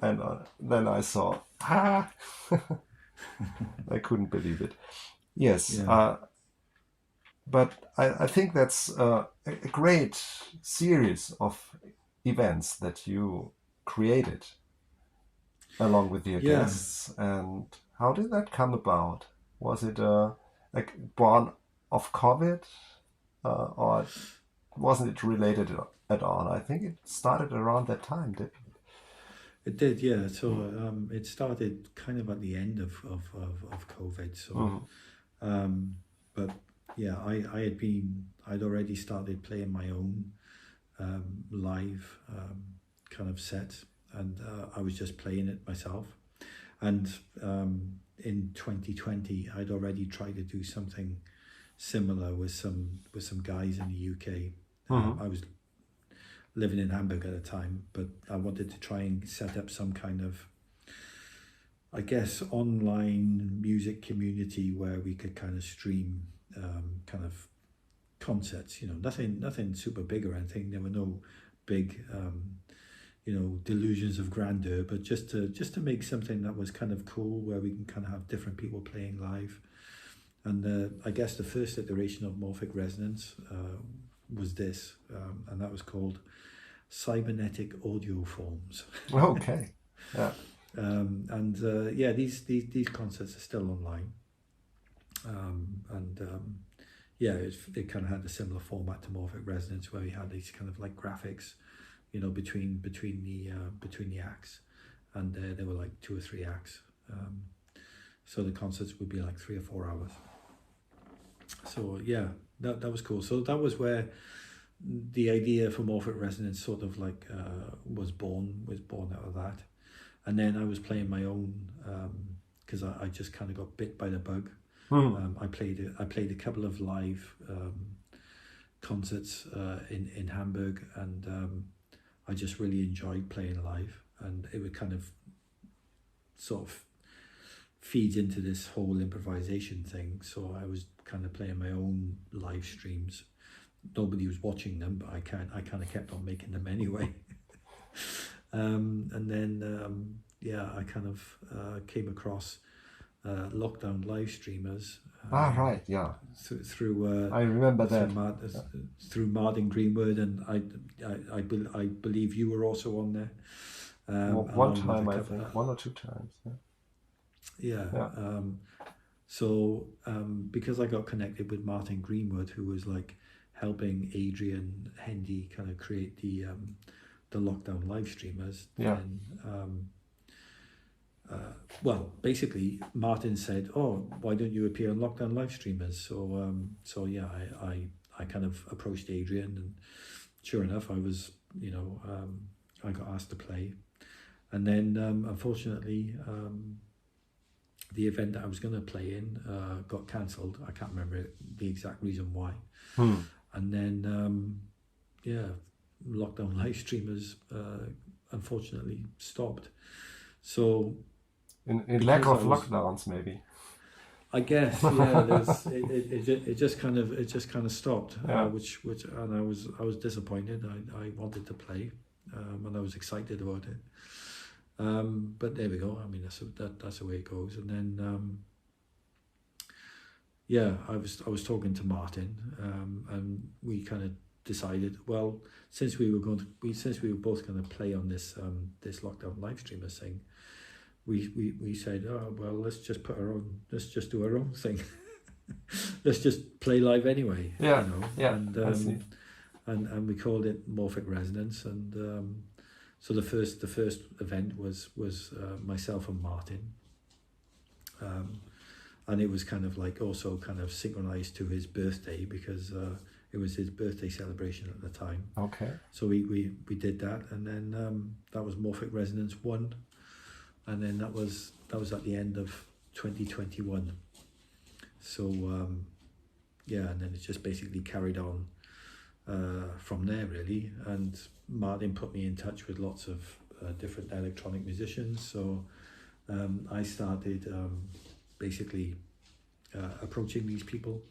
and then I saw I couldn't believe it. Yes. Yeah. But I think that's a great series of events that you created along with your guests. And how did that come about? Was it like born of COVID, or wasn't it related at all? I think it started around that time, didn't it? It did, yeah. So it started kind of at the end of COVID. So, but yeah, I'd already started playing my own live kind of set, and I was just playing it myself. And in 2020, I'd already tried to do something similar with some guys in the UK. I was living in Hamburg at the time, but I wanted to try and set up some kind of, I guess, online music community where we could kind of stream kind of concerts, nothing super big or anything. There were no big delusions of grandeur, but just to make something that was kind of cool, where we can kind of have different people playing live. And I guess the first iteration of Morphic Resonance was this, and that was called Cybernetic Audio Forms. Okay. Yeah. These concerts are still online. It kind of had a similar format to Morphic Resonance, where we had these kind of like graphics, between the acts, and there were like 2 or 3 acts. So the concerts would be like 3 or 4 hours. So yeah, that was cool. So that was where the idea for Morphic Resonance sort of like was born out of that. And then I was playing my own because I just kind of got bit by the bug. I played a couple of live concerts in Hamburg, and I just really enjoyed playing live, and it would kind of sort of feeds into this whole improvisation thing. So I was kind of playing my own live streams. Nobody was watching them, but I kind of kept on making them anyway. And then I kind of came across lockdown live streamers. Right, yeah. Through I remember that. Through Martin Greenwood, and I believe you were also on there. One time, I think, 1 or 2 times. Yeah. So because I got connected with Martin Greenwood, who was like helping Adrian Hendy kind of create the lockdown live streamers. Yeah. Then, basically Martin said, "Oh, why don't you appear on Lockdown Live Streamers?" So I kind of approached Adrian, and sure enough, I was, I got asked to play, and then unfortunately, the event that I was going to play in got cancelled. I can't remember the exact reason why. And then Lockdown Live Streamers unfortunately stopped. So in lack of lockdowns, maybe. I guess, yeah. It just kind of stopped, which and I was disappointed. I wanted to play, and I was excited about it. But there we go. I mean, that's the way it goes. And then I was talking to Martin, and we kind of decided, well, since we were both going to play on this lockdown live streamer thing, we said, oh well, let's just do our own thing. Let's just play live anyway. Yeah, and we called it Morphic Resonance, and so the first event was myself and Martin, and it was kind of like also kind of synchronized to his birthday, because It was his birthday celebration at the time. Okay. So we did that, and then that was Morphic Resonance 1, and then that was at the end of 2021. So yeah, and then it just basically carried on from there really. And Martin put me in touch with lots of different electronic musicians. So I started basically approaching these people,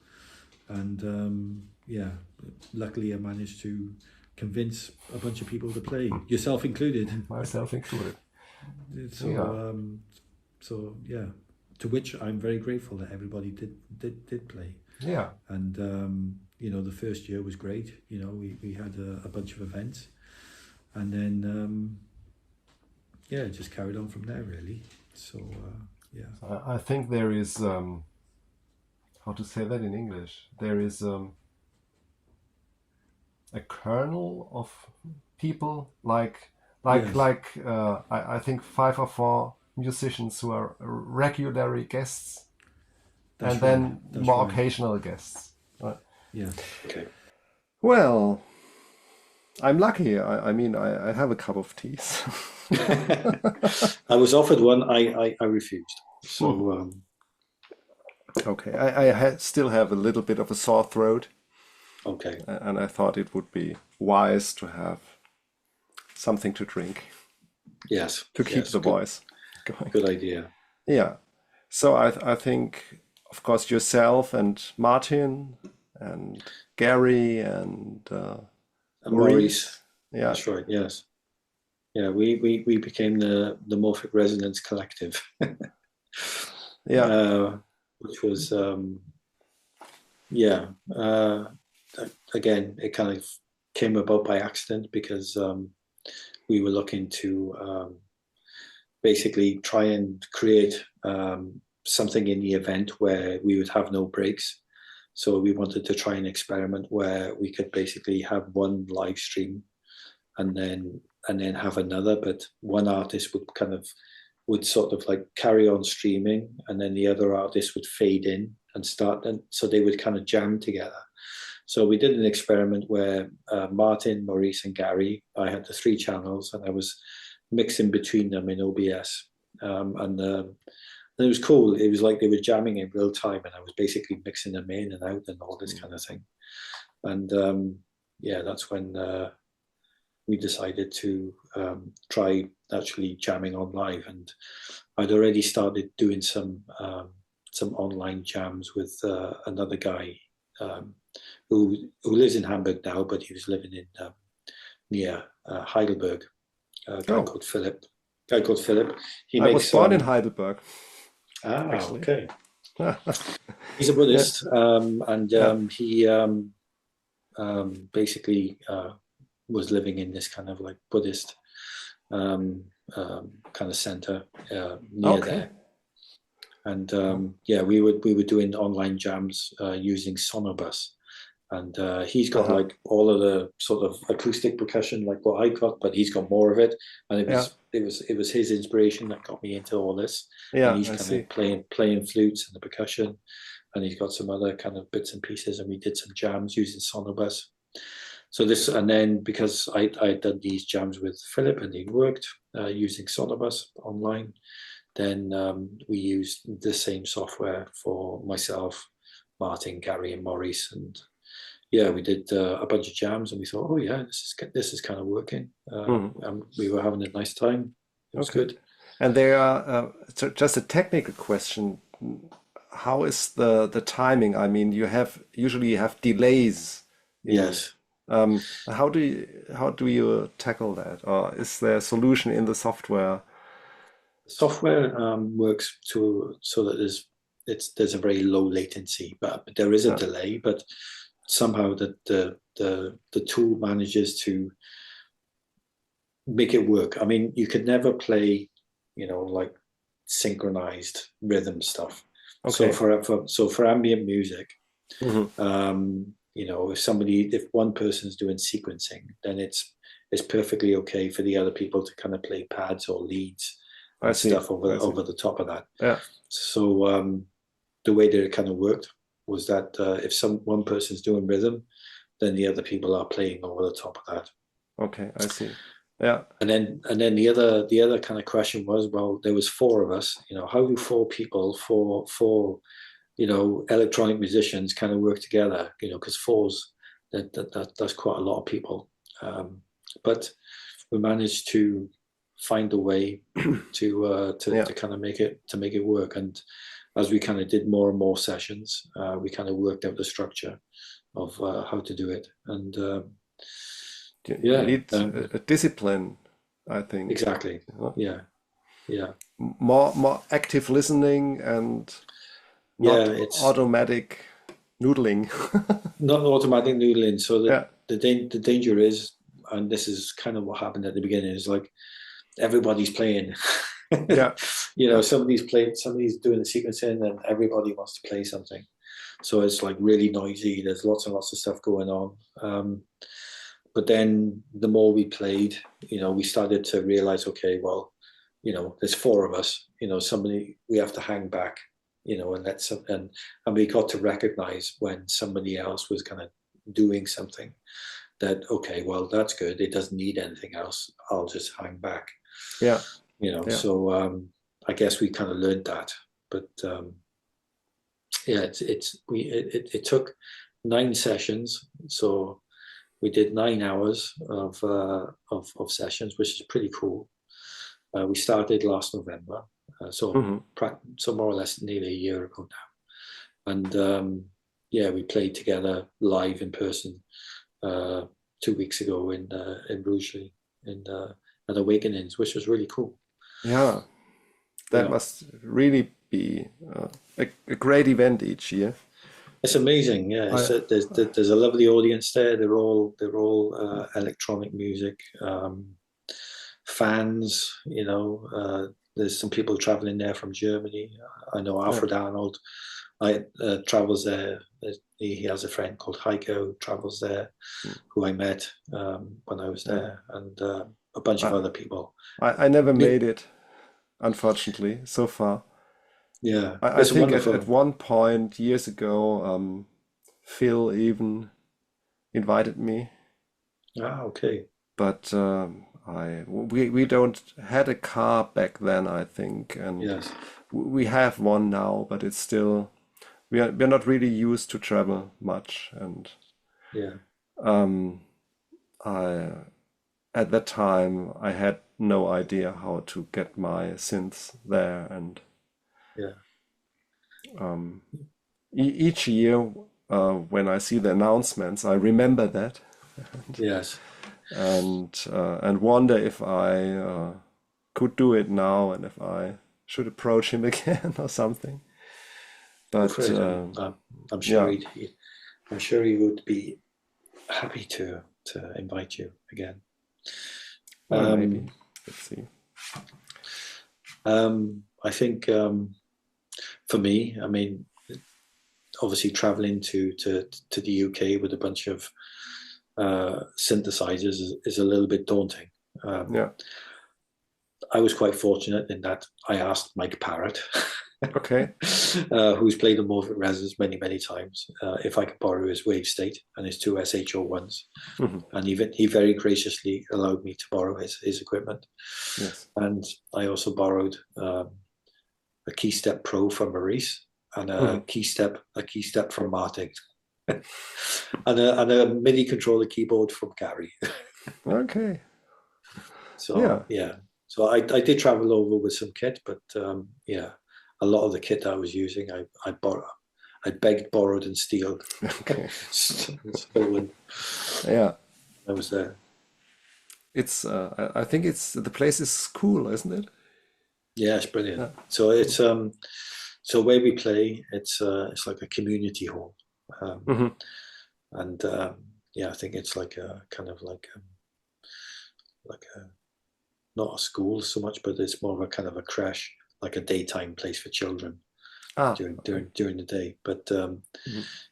and yeah, luckily I managed to convince a bunch of people to play, yourself included. Myself included. So so yeah, to which I'm very grateful that everybody did play. Yeah. And you know, the first year was great. You know, we had a bunch of events, and then yeah, it just carried on from there really. So yeah. I think there is how to say that in English. There is a kernel of people like Yes. I think 5 or 4 musicians who are regular guests, That's and then right. That's more right. occasional guests. Right. Yeah. Okay. Well, I'm lucky. I mean, I have a cup of tea. I was offered one. I refused. So Okay, I still have a little bit of a sore throat, okay. and I thought it would be wise to have something to drink Yes. to keep yes, the good, voice going. good idea. Yeah. So I think, of course, yourself and Martin and Gary and And Maurice. Yeah. That's right. Yes. Yeah. We became the Morphic Resonance Collective. Yeah. Which was yeah. Again, it kind of came about by accident because we were looking to basically try and create something in the event where we would have no breaks. So we wanted to try and experiment where we could basically have one live stream and then have another, but one artist would sort of like carry on streaming, and then the other artist would fade in and start, and so they would kind of jam together. So we did an experiment where Martin, Maurice, and Gary, I had the 3 channels, and I was mixing between them in OBS, and it was cool. It was like they were jamming in real time, and I was basically mixing them in and out and all this kind of thing. And yeah, that's when we decided to try actually jamming on live. And I'd already started doing some online jams with another guy who lives in Hamburg now, but he was living in near Heidelberg. A guy called Philip. He I was born in Heidelberg. Ah, actually. okay. He's a Buddhist, and he basically was living in this kind of like Buddhist kind of center near there. And yeah, we were doing online jams using Sonobus, and he's got like all of the sort of acoustic percussion like what I got, but he's got more of it, and it was his inspiration that got me into all this. Yeah, and he's kind of playing flutes and the percussion, and he's got some other kind of bits and pieces, and we did some jams using Sonobus. So this, and then because I'd done these jams with Philip and it worked using Sonobus online, then we used the same software for myself, Martin, Gary, and Maurice, and yeah, we did a bunch of jams, and we thought, oh yeah, this is kind of working. And we were having a nice time. It was good. And there are so just a technical question. How is the timing? I mean, you usually have delays. Yes. How do you tackle that, or is there a solution in the software? Software works so that there's a very low latency, but there is a delay. But somehow the tool manages to make it work. I mean, you could never play, like synchronized rhythm stuff. Okay. So for ambient music, if one person's doing sequencing, then it's perfectly okay for the other people to kind of play pads or leads and stuff over the top of that. Yeah. So the way that it kind of worked was that if one person's doing rhythm, then the other people are playing over the top of that. Okay, I see. Yeah. And then the other kind of question was, well, there was 4 of us. How do 4 people, four electronic musicians kind of work together? Because 4's that's quite a lot of people. But we managed to find a way to kind of make it work. And as we kind of did more and more sessions, we kind of worked out the structure of how to do it. And you need a discipline, I think. Exactly. Yeah. More active listening and not automatic noodling. Not automatic noodling. So the danger is, and this is kind of what happened at the beginning, is like everybody's playing. Yeah. Somebody's doing the sequencing and everybody wants to play something. So it's like really noisy. There's lots and lots of stuff going on. But then the more we played, we started to realize, okay, well, there's 4 of us, we have to hang back, and we got to recognize when somebody else was kind of doing something that, okay, well, that's good. It doesn't need anything else. I'll just hang back. Yeah. So I guess we kind of learned that, but it took 9 sessions. So we did 9 hours of sessions, which is pretty cool. We started last November, so more or less nearly a year ago now. And we played together live in person 2 weeks ago in Rugeley at Awakenings, which was really cool. Yeah, that must really be a great event each year. It's amazing, yeah. There's a lovely audience there. They're all electronic music fans. There's some people traveling there from Germany. I know Alfred Arnold travels there. He has a friend called Heiko travels there, who I met when I was there, and a bunch of other people. I never made it, unfortunately, so far. Yeah, I think at one point years ago, Phil even invited me. Ah, okay. But we don't had a car back then, I think, and yes, we have one now, but it's still we're not really used to travel much, and at that time I had no idea how to get my synths there, and each year when I see the announcements, I remember that. Yes. And wonder if I could do it now, and if I should approach him again or something. But I'm sure he would be happy to invite you again. Well, maybe. Let's see. I think for me, I mean, obviously traveling to the UK with a bunch of synthesizers is a little bit daunting. I was quite fortunate in that I asked Mike Parrott, okay, who's played on Morphic Resonance many times, if I could borrow his Wave State and his 2 SH01s, and he very graciously allowed me to borrow his equipment. Yes. And I also borrowed a Keystep Pro from Maurice and a Keystep from Martin. and a MIDI controller keyboard from Gary. Okay. So so I did travel over with some kit, but a lot of the kit I was using, I begged, borrowed, and stealed. Okay. Stolen. Yeah. I was there. It's I think it's the place is cool, isn't it? Yeah, it's brilliant. Yeah. So it's so where we play, it's like a community hall. And I think it's like a kind of like a not a school so much, but it's more of a kind of a crash, like a daytime place for children during the day. But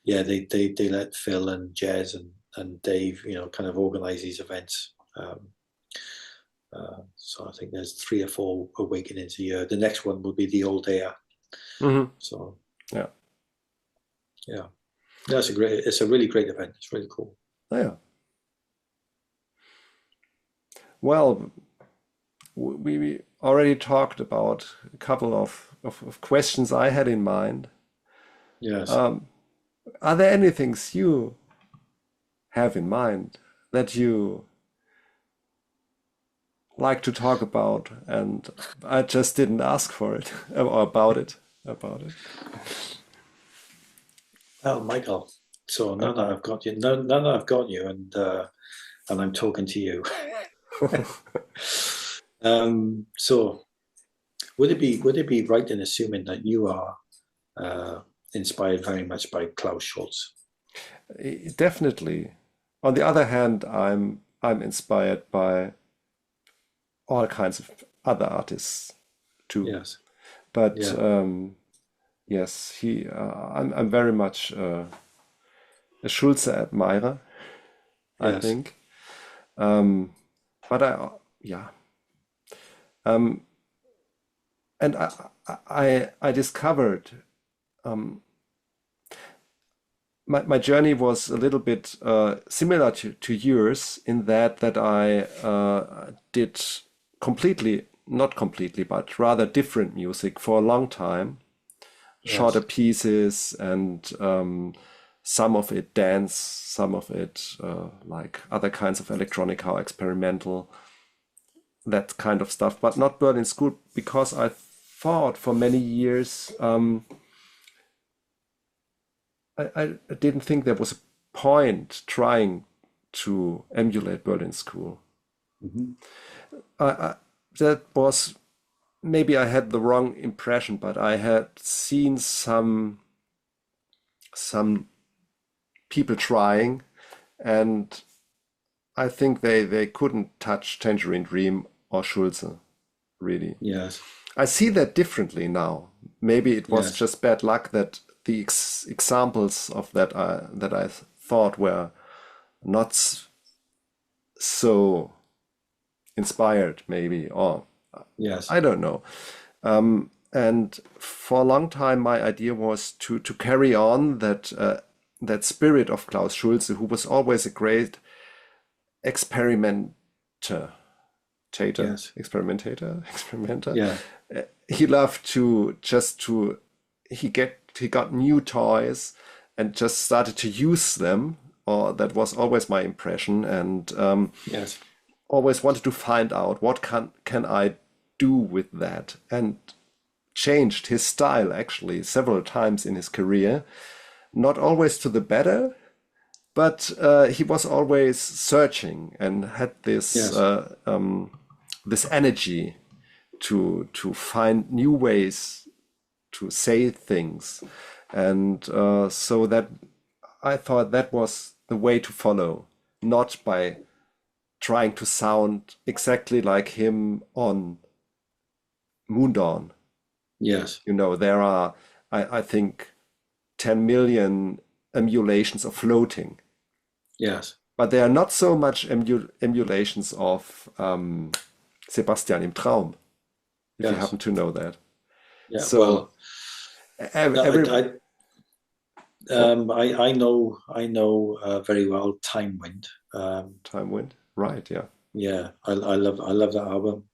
they let Phil and Jez and Dave, kind of organize these events. So I think there's 3 or 4 Awakenings a year. The next one will be the Old Air. So yeah, it's a really great event. It's really cool. Yeah. Well, we already talked about a couple of questions I had in mind. Yes. Are there any things you have in mind that you like to talk about, and I just didn't ask for it or about it? Well, Michael, so now that I've got you, and I'm talking to you. So would it be right in assuming that you are inspired very much by Klaus Schulze? Definitely. On the other hand, I'm inspired by all kinds of other artists too. Yes. But Yeah. yes, I'm very much a Schulze admirer, I Yes. think. But and I discovered my journey was a little bit similar to yours in that I did not completely, but rather different music for a long time. Yes. Shorter pieces, and some of it dance, some of it like other kinds of electronica or experimental, that kind of stuff, but not Berlin School, because I thought for many years I didn't think there was a point trying to emulate Berlin School. Mm-hmm. That was, maybe I had the wrong impression, but I had seen some people trying, and I think they couldn't touch Tangerine Dream or Schulze, really. Yes. I see that differently now. Maybe it was Yes. just bad luck that the examples of that I thought were not so inspired, maybe, or Yes. I don't know. And for a long time, my idea was to carry on that spirit of Klaus Schulze, who was always a great experimenter. Yes. Experimenter. Yeah. He loved he got new toys and just started to use them, or that was always my impression, and Yes. always wanted to find out what can I do with that, and changed his style actually several times in his career, not always to the better, but he was always searching and had this Yes. this energy to find new ways to say things, and so that I thought that was the way to follow, not by trying to sound exactly like him on Moondawn. Yes. There are, I think, 10 million emulations of Floating. Yes. But there are not so much emulations of Sebastian im Traum, if you Yes. happen to know that. Yeah. So Well, every I know very well Time Wind. Time Wind, right? Yeah. Yeah, I love that album.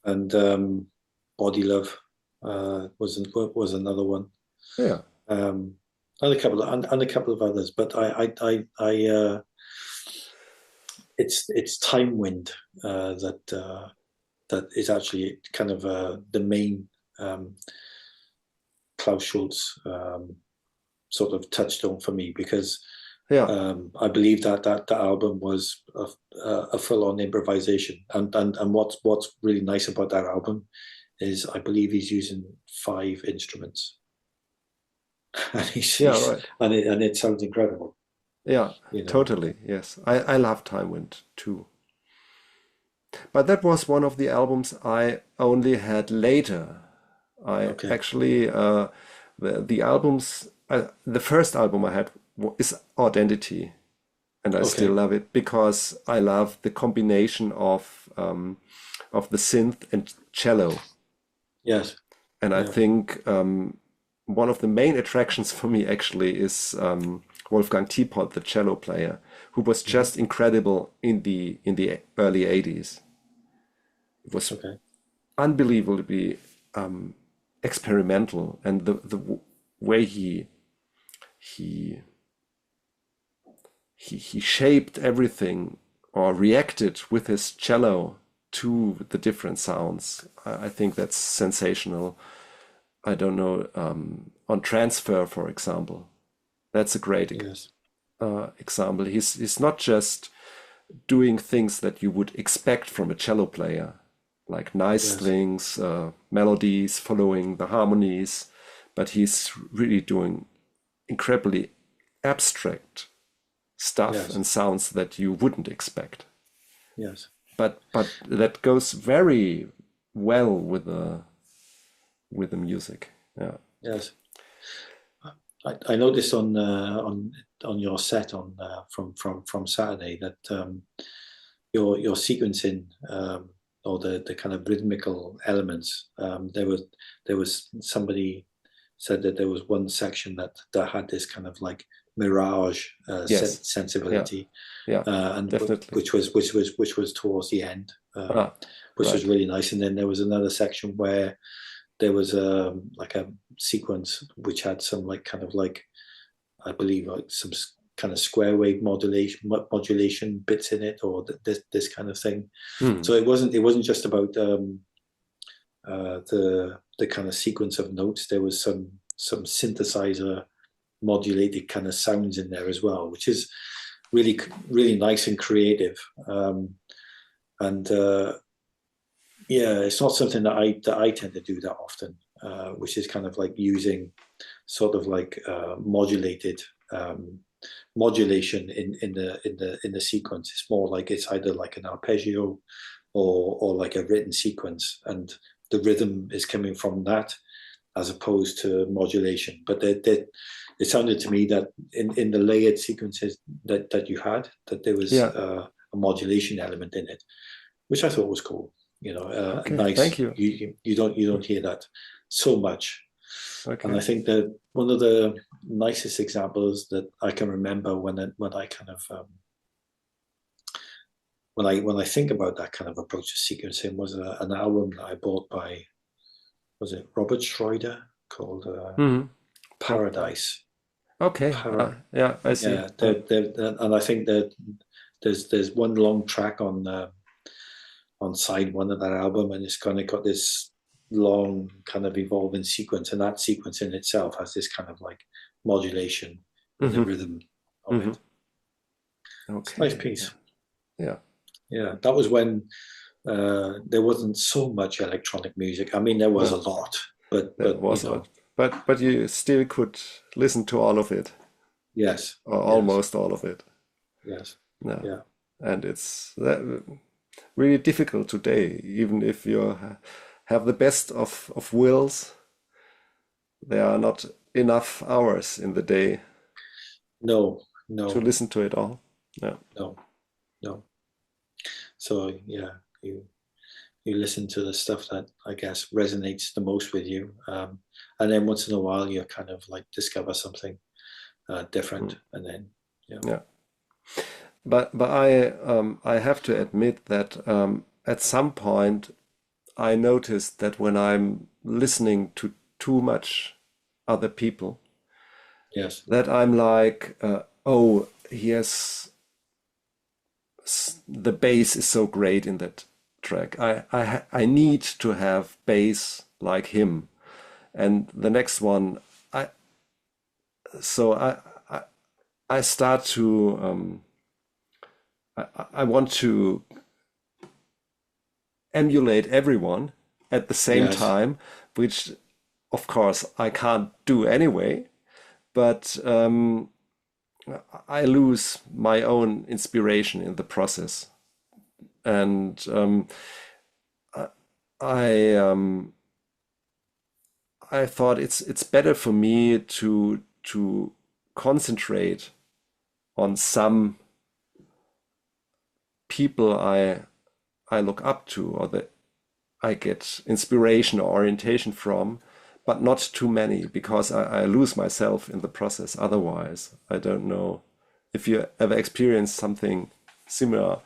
And Body Love was another one. Yeah. And a couple of others, but it's Time Wind that is actually kind of the main Klaus Schulze sort of touchstone for me, because I believe that album was a full-on improvisation, and what's really nice about that album is I believe he's using 5 instruments, and and it sounds incredible. Yeah, totally. Yes, I love Time Wind too. But that was one of the albums I only had later. Actually the albums. The first album I had is Identity, and I still love it because I love the combination of the synth and cello. Yes. And I think one of the main attractions for me actually is Wolfgang Tiepold, the cello player, who was just incredible in the early 80s. It was unbelievably experimental, and the way he shaped everything or reacted with his cello to the different sounds. I think that's sensational. I don't know, on Transfer, for example. That's a great example. He's not just doing things that you would expect from a cello player, like nice things, melodies, following the harmonies, but he's really doing incredibly abstract stuff and sounds that you wouldn't expect. Yes. But that goes very well with the music. Yeah. Yes. I noticed on your set from Saturday that your sequencing or the kind of rhythmical elements, there was somebody said that there was one section that had this kind of like mirage sensibility, and definitely. which was towards the end, which was really nice. And then there was another section where there was like a sequence which had some like kind of like, I believe, like some kind of square wave modulation bits in it, or this kind of thing. So it wasn't just about the kind of sequence of notes. There was some synthesizer modulated kind of sounds in there as well, which is really, really nice and creative. It's not something that I tend to do that often, which is kind of like using sort of like modulation in the sequence. It's more like it's either like an arpeggio or like a written sequence, and the rhythm is coming from that as opposed to modulation. But it sounded to me that in the layered sequences that you had, that there was a modulation element in it, which I thought was cool. Nice. Thank you. You don't hear that so much. And I think that one of the nicest examples that I can remember when I kind of when I think about that kind of approach to sequencing was an album that I bought by, was it Robert Schroeder, called Paradise. Okay. I see. Yeah, and I think that there's one long track on side one of that album, and it's kind of got this long kind of evolving sequence, and that sequence in itself has this kind of like modulation in the rhythm of it. Okay. It's a nice piece. Yeah. That was when there wasn't so much electronic music. I mean, there was a lot, but you still could listen to all of it. Yes. Or almost all of it. Yes. No. Yeah. And it's really difficult today, even if you have the best of wills. There are not enough hours in the day. No. To listen to it all. No. So you listen to the stuff that I guess resonates the most with you, and then once in a while you kind of like discover something different, and then But I have to admit that at some point I noticed that when I'm listening to too much other people, that I'm like, the bass is so great in that track. I need to have bass like him, and the next one I start to I want to emulate everyone at the same time, which of course I can't do anyway, but I lose my own inspiration in the process. And I thought it's better for me to concentrate on some people I look up to, or that I get inspiration or orientation from, but not too many, because I lose myself in the process otherwise. I don't know if you ever experienced something similar.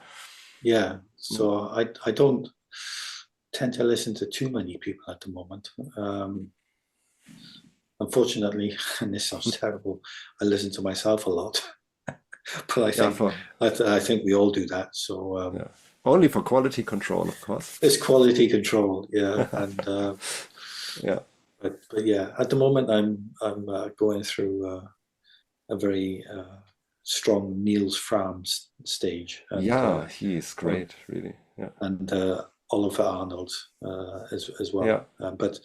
Yeah, so I don't tend to listen to too many people at the moment. Unfortunately, and this sounds terrible, I listen to myself a lot. But I think we all do that. So only for quality control, of course. It's quality control, yeah, and yeah. But yeah, at the moment I'm going through a very strong Nils Frahm stage. And, he's great, really. Yeah, and Oliver Arnold as well. Yeah. But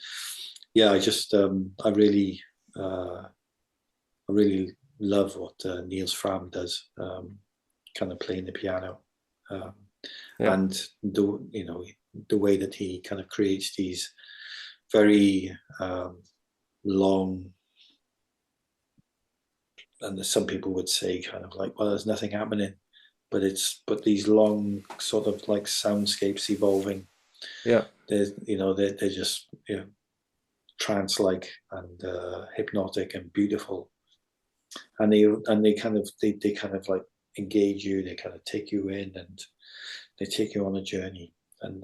yeah, I just I really love what Nils Frahm does, kind of playing the piano, and the way that he kind of creates these very long, and some people would say kind of like, well, there's nothing happening, but these long sort of like soundscapes evolving. Yeah, they're just trance-like and hypnotic and beautiful, and they kind of like engage you. They kind of take you in and they take you on a journey, and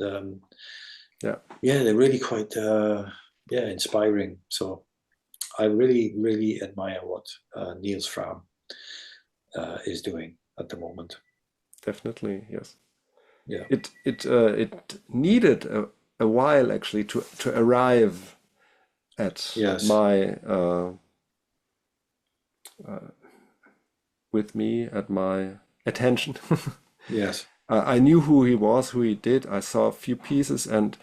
they're really quite inspiring. So I really admire what Nils Frahm is doing at the moment. Definitely, yes. Yeah. It needed a while actually to arrive at my with me at my attention. Yes. I knew who he was, who he did. I saw a few pieces and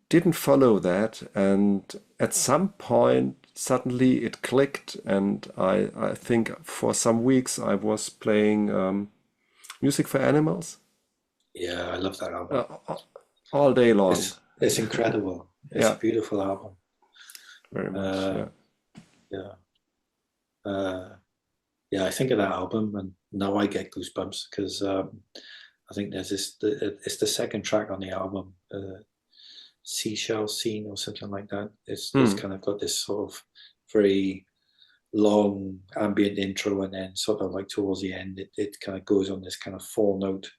didn't follow that. And at some point, suddenly it clicked. And I think for some weeks I was playing Music for Animals. Yeah, I love that album. All day long. It's incredible. It's a beautiful album. Very much, I think of that album and now I get goosebumps because I think there's it's the second track on the album, Seashell Scene or something like that. It's kind of got this sort of very long ambient intro, and then sort of like towards the end it kind of goes on this kind of 4-note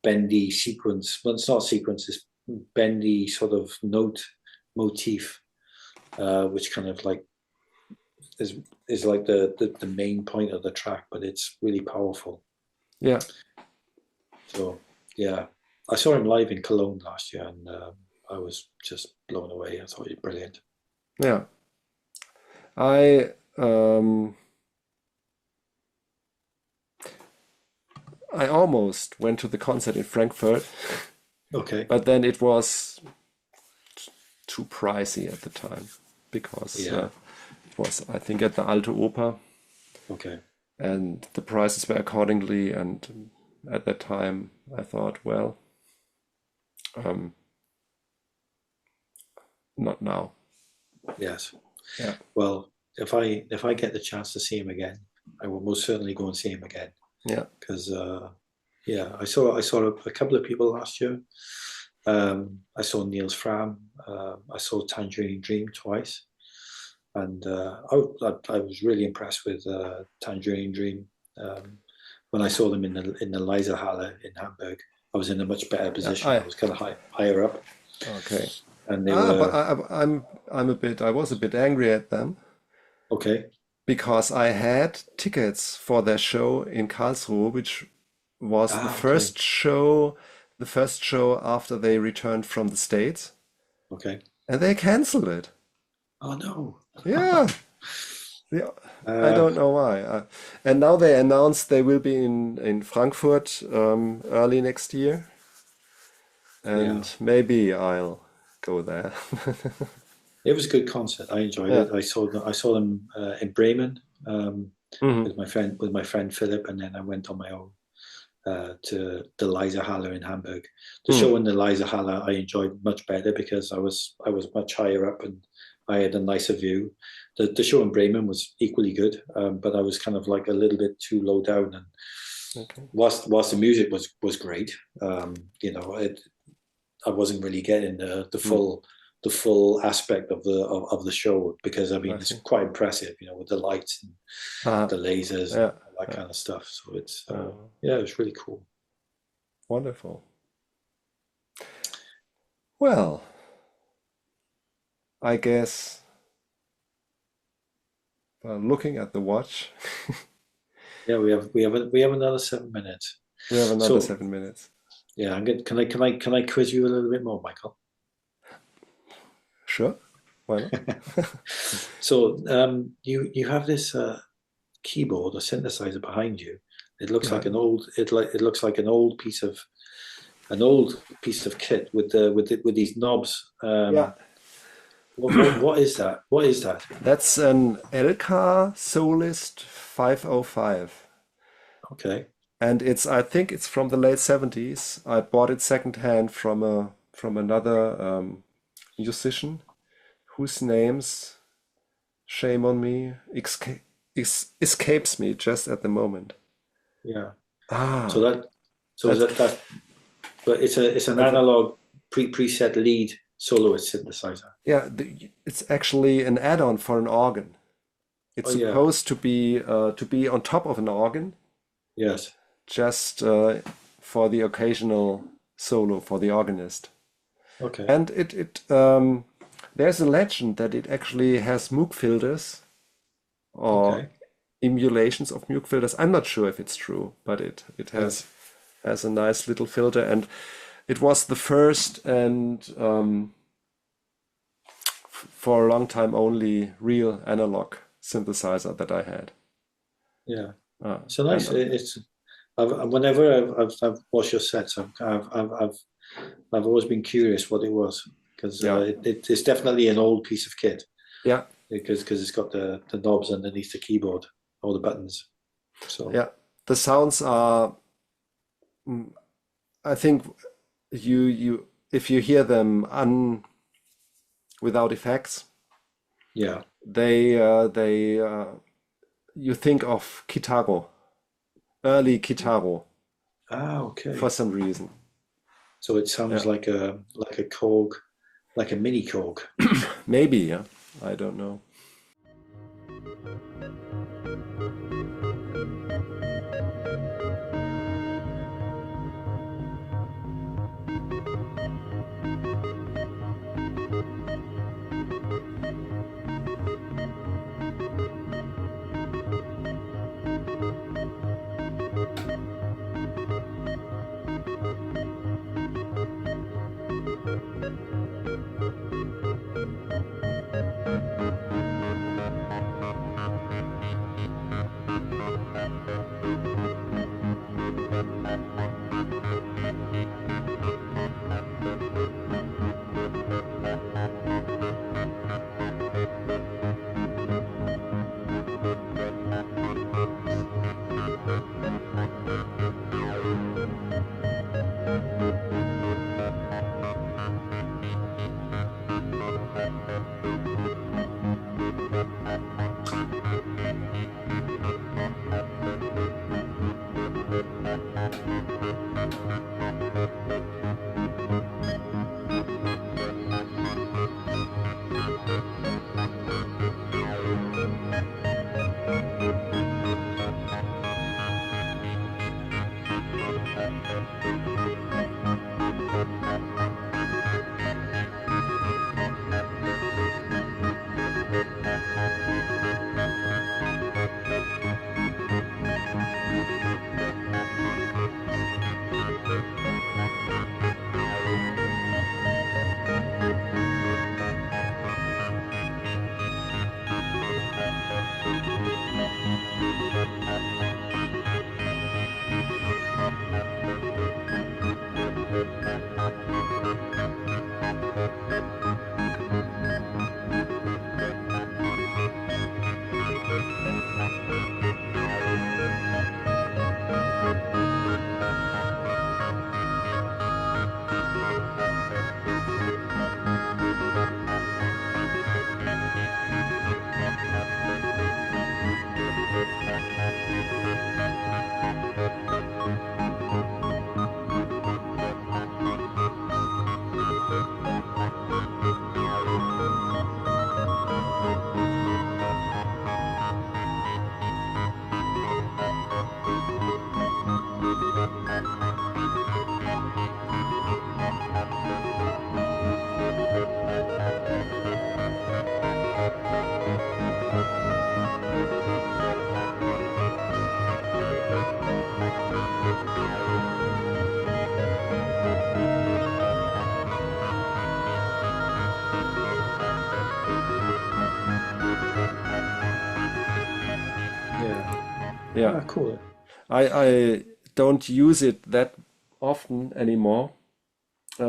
bendy sequence. Well, it's not sequence, it's bendy sort of note motif, which kind of like is like the main point of the track, but it's really powerful. Yeah. So yeah, I saw him live in Cologne last year, and I was just blown away. I thought he was brilliant. Yeah, I almost went to the concert in Frankfurt. Okay. But then it was too pricey at the time because it was, I think, at the Alte Oper. Okay. And the prices were accordingly. And at that time, I thought, well, not now. Yes. Yeah. Well, if I get the chance to see him again, I will most certainly go and see him again. Yeah. Because I saw a couple of people last year. I saw Nils Frahm. I saw Tangerine Dream twice, and I was really impressed with Tangerine Dream. When I saw them in the Leiserhalle in Hamburg, I was in a much better position. I was kind of higher up. Okay. And they were. But I was a bit angry at them. Okay. Because I had tickets for their show in Karlsruhe, which was the first show after they returned from the States. Okay. And they canceled it. Oh no. Yeah. I don't know why. And now they announced they will be in Frankfurt early next year. And maybe I'll go there. It was a good concert. I enjoyed it. I saw them in Bremen with my friend Philip, and then I went on my own to the Leiserhalle in Hamburg. The show in the Leiserhalle I enjoyed much better because I was much higher up and I had a nicer view. The show in Bremen was equally good, but I was kind of like a little bit too low down. And whilst the music was great, I wasn't really getting the full the full aspect of the show, because I mean it's quite impressive, with the lights and the lasers and all that kind of stuff. So it's it's really cool. Wonderful. Well, I guess looking at the watch. Yeah, we have another 7 minutes. We have another 7 minutes. Yeah, I'm good. Can I quiz you a little bit more, Michael? Sure. Why not? So you have this keyboard or synthesizer behind you. It looks like an old. It looks like an old piece of kit with these knobs. What is that? What is that? That's an ELKA Solist 505. Okay. And I think it's from the late 70s. I bought it secondhand from another musician whose names, shame on me, escapes me just at the moment. Yeah. But it's an analog preset lead soloist synthesizer. Yeah, it's actually an add-on for an organ. It's supposed to be on top of an organ. Yes. Just for the occasional solo for the organist. Okay. And it there's a legend that it actually has Moog filters or emulations of Moog filters. I'm not sure if it's true, but it has a nice little filter, and it was the first and for a long time only real analog synthesizer that I had. Yeah. So nice. Whenever I've watched your sets, I've always been curious what it was, because it's definitely an old piece of kit. Yeah. Because it's got the knobs underneath the keyboard, all the buttons. So yeah, the sounds are. I think you if you hear them without effects. Yeah. They you think of Kitaro. Early Kitaro. Okay. For some reason. So it sounds like a Korg, like a mini Korg. Maybe, yeah. I don't know. Yeah. Ah, cool. I don't use it that often anymore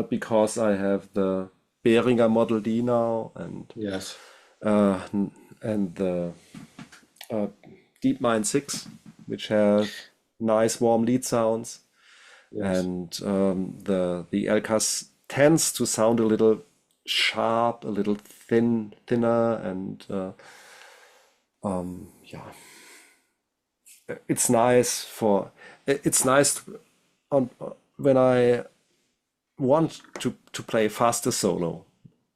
because I have the Behringer Model D now and Yes. and the DeepMind 6, which have nice warm lead sounds. Yes. And the ELKA tends to sound a little sharp, a little thinner, and yeah, it's nice when I want to play faster solo.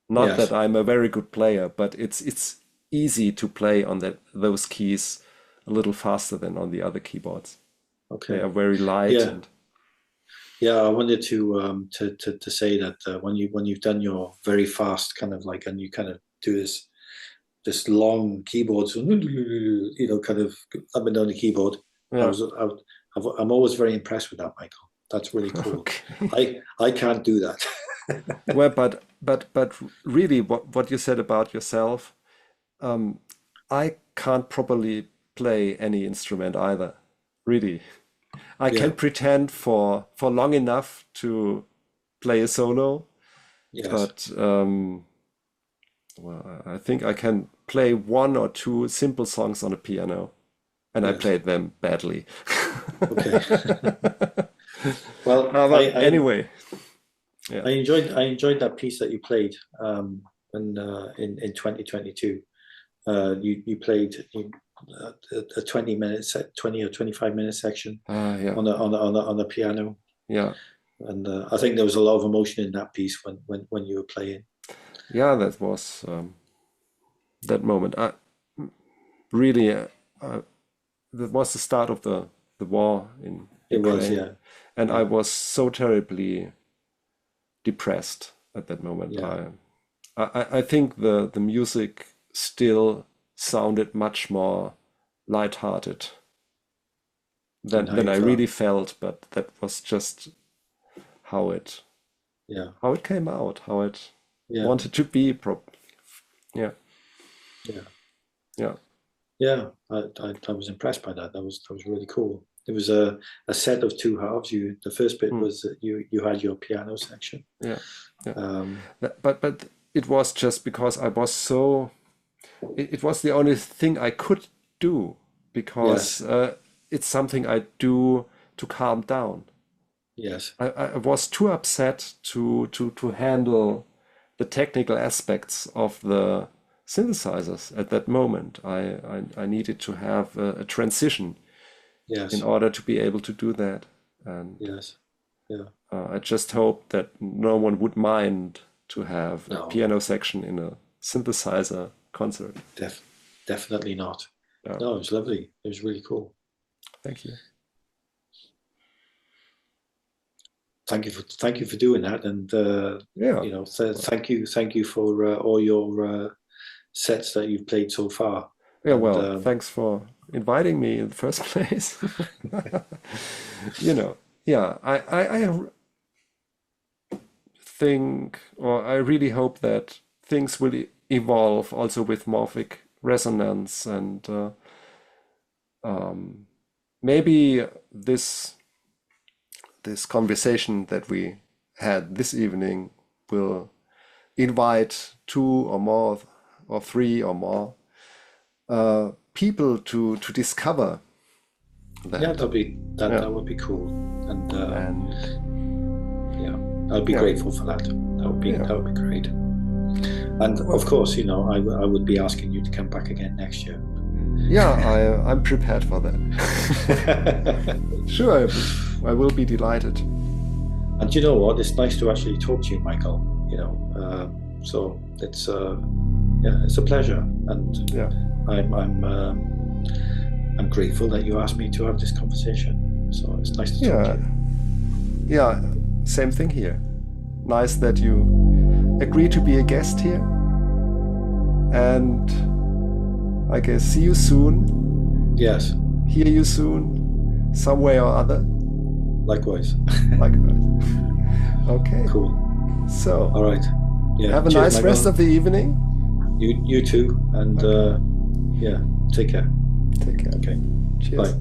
Not Yes. that I'm a very good player, but it's easy to play on those keys a little faster than on the other keyboards. Okay. They are very light. Yeah. And yeah, I wanted to say that when you've done your very fast kind of like, and you kind of do this long keyboard, so, you know, kind of up and down the keyboard. yeah. I'm always very impressed with that, Michael. That's really cool. Okay. I can't do that. Well, but really, what you said about yourself, I can't properly play any instrument either. Really, I Yeah. can pretend for long enough to play a solo, Yes. but well, I think I can play one or two simple songs on a piano, and I Yes. played them badly. Okay. Well, But anyway, yeah. I enjoyed that piece that you played in 2022. You played a 20 or 25-minute section Yeah. on the piano, Yeah. and I think there was a lot of emotion in that piece when you were playing. Yeah, that was that moment. Really, that was the start of the war in It Ukraine. was, yeah. And I was so terribly depressed at that moment. Yeah. I think the music still sounded much more lighthearted than how you I felt. really felt, but that was just how it came out, how it wanted to be. Yeah. I was impressed by that. That was really cool. It was a set of two halves. The first bit was that you had your piano section. Yeah. But it was just because I was so. It was the only thing I could do because it's something I do to calm down. Yes. I was too upset to handle the technical aspects of the synthesizers at that moment. I needed to have a transition in order to be able to do that. And I just hope that no one would mind to have a piano section in a synthesizer concert. Definitely not. Yeah. No, it was lovely. It was really cool. Thank you. Thank you for doing that, and you know, thank you for all your sets that you've played so far. Yeah, well, thanks for inviting me in the first place. You know, yeah, I think, or I really hope that things will evolve also with Morphic resonance, and maybe this conversation that we had this evening will invite 2 or more or 3 or more people to discover that. Yeah, that would be cool, and I'd be grateful for that. That would be great. And of course, you know, I would be asking you to come back again next year. Yeah, I'm prepared for that. Sure, I will be delighted. And you know what? It's nice to actually talk to you, Michael. You know, so it's a pleasure, and I'm grateful that you asked me to have this conversation. So it's nice to talk to you. Yeah, same thing here. Nice that you agreed to be a guest here, and I guess see you soon. Yes. Hear you soon, some way or other. Likewise. Likewise. Okay. Cool. So. All right. Yeah. Have a nice rest of the evening. You too, and take care. Take care. Okay. Cheers. Bye.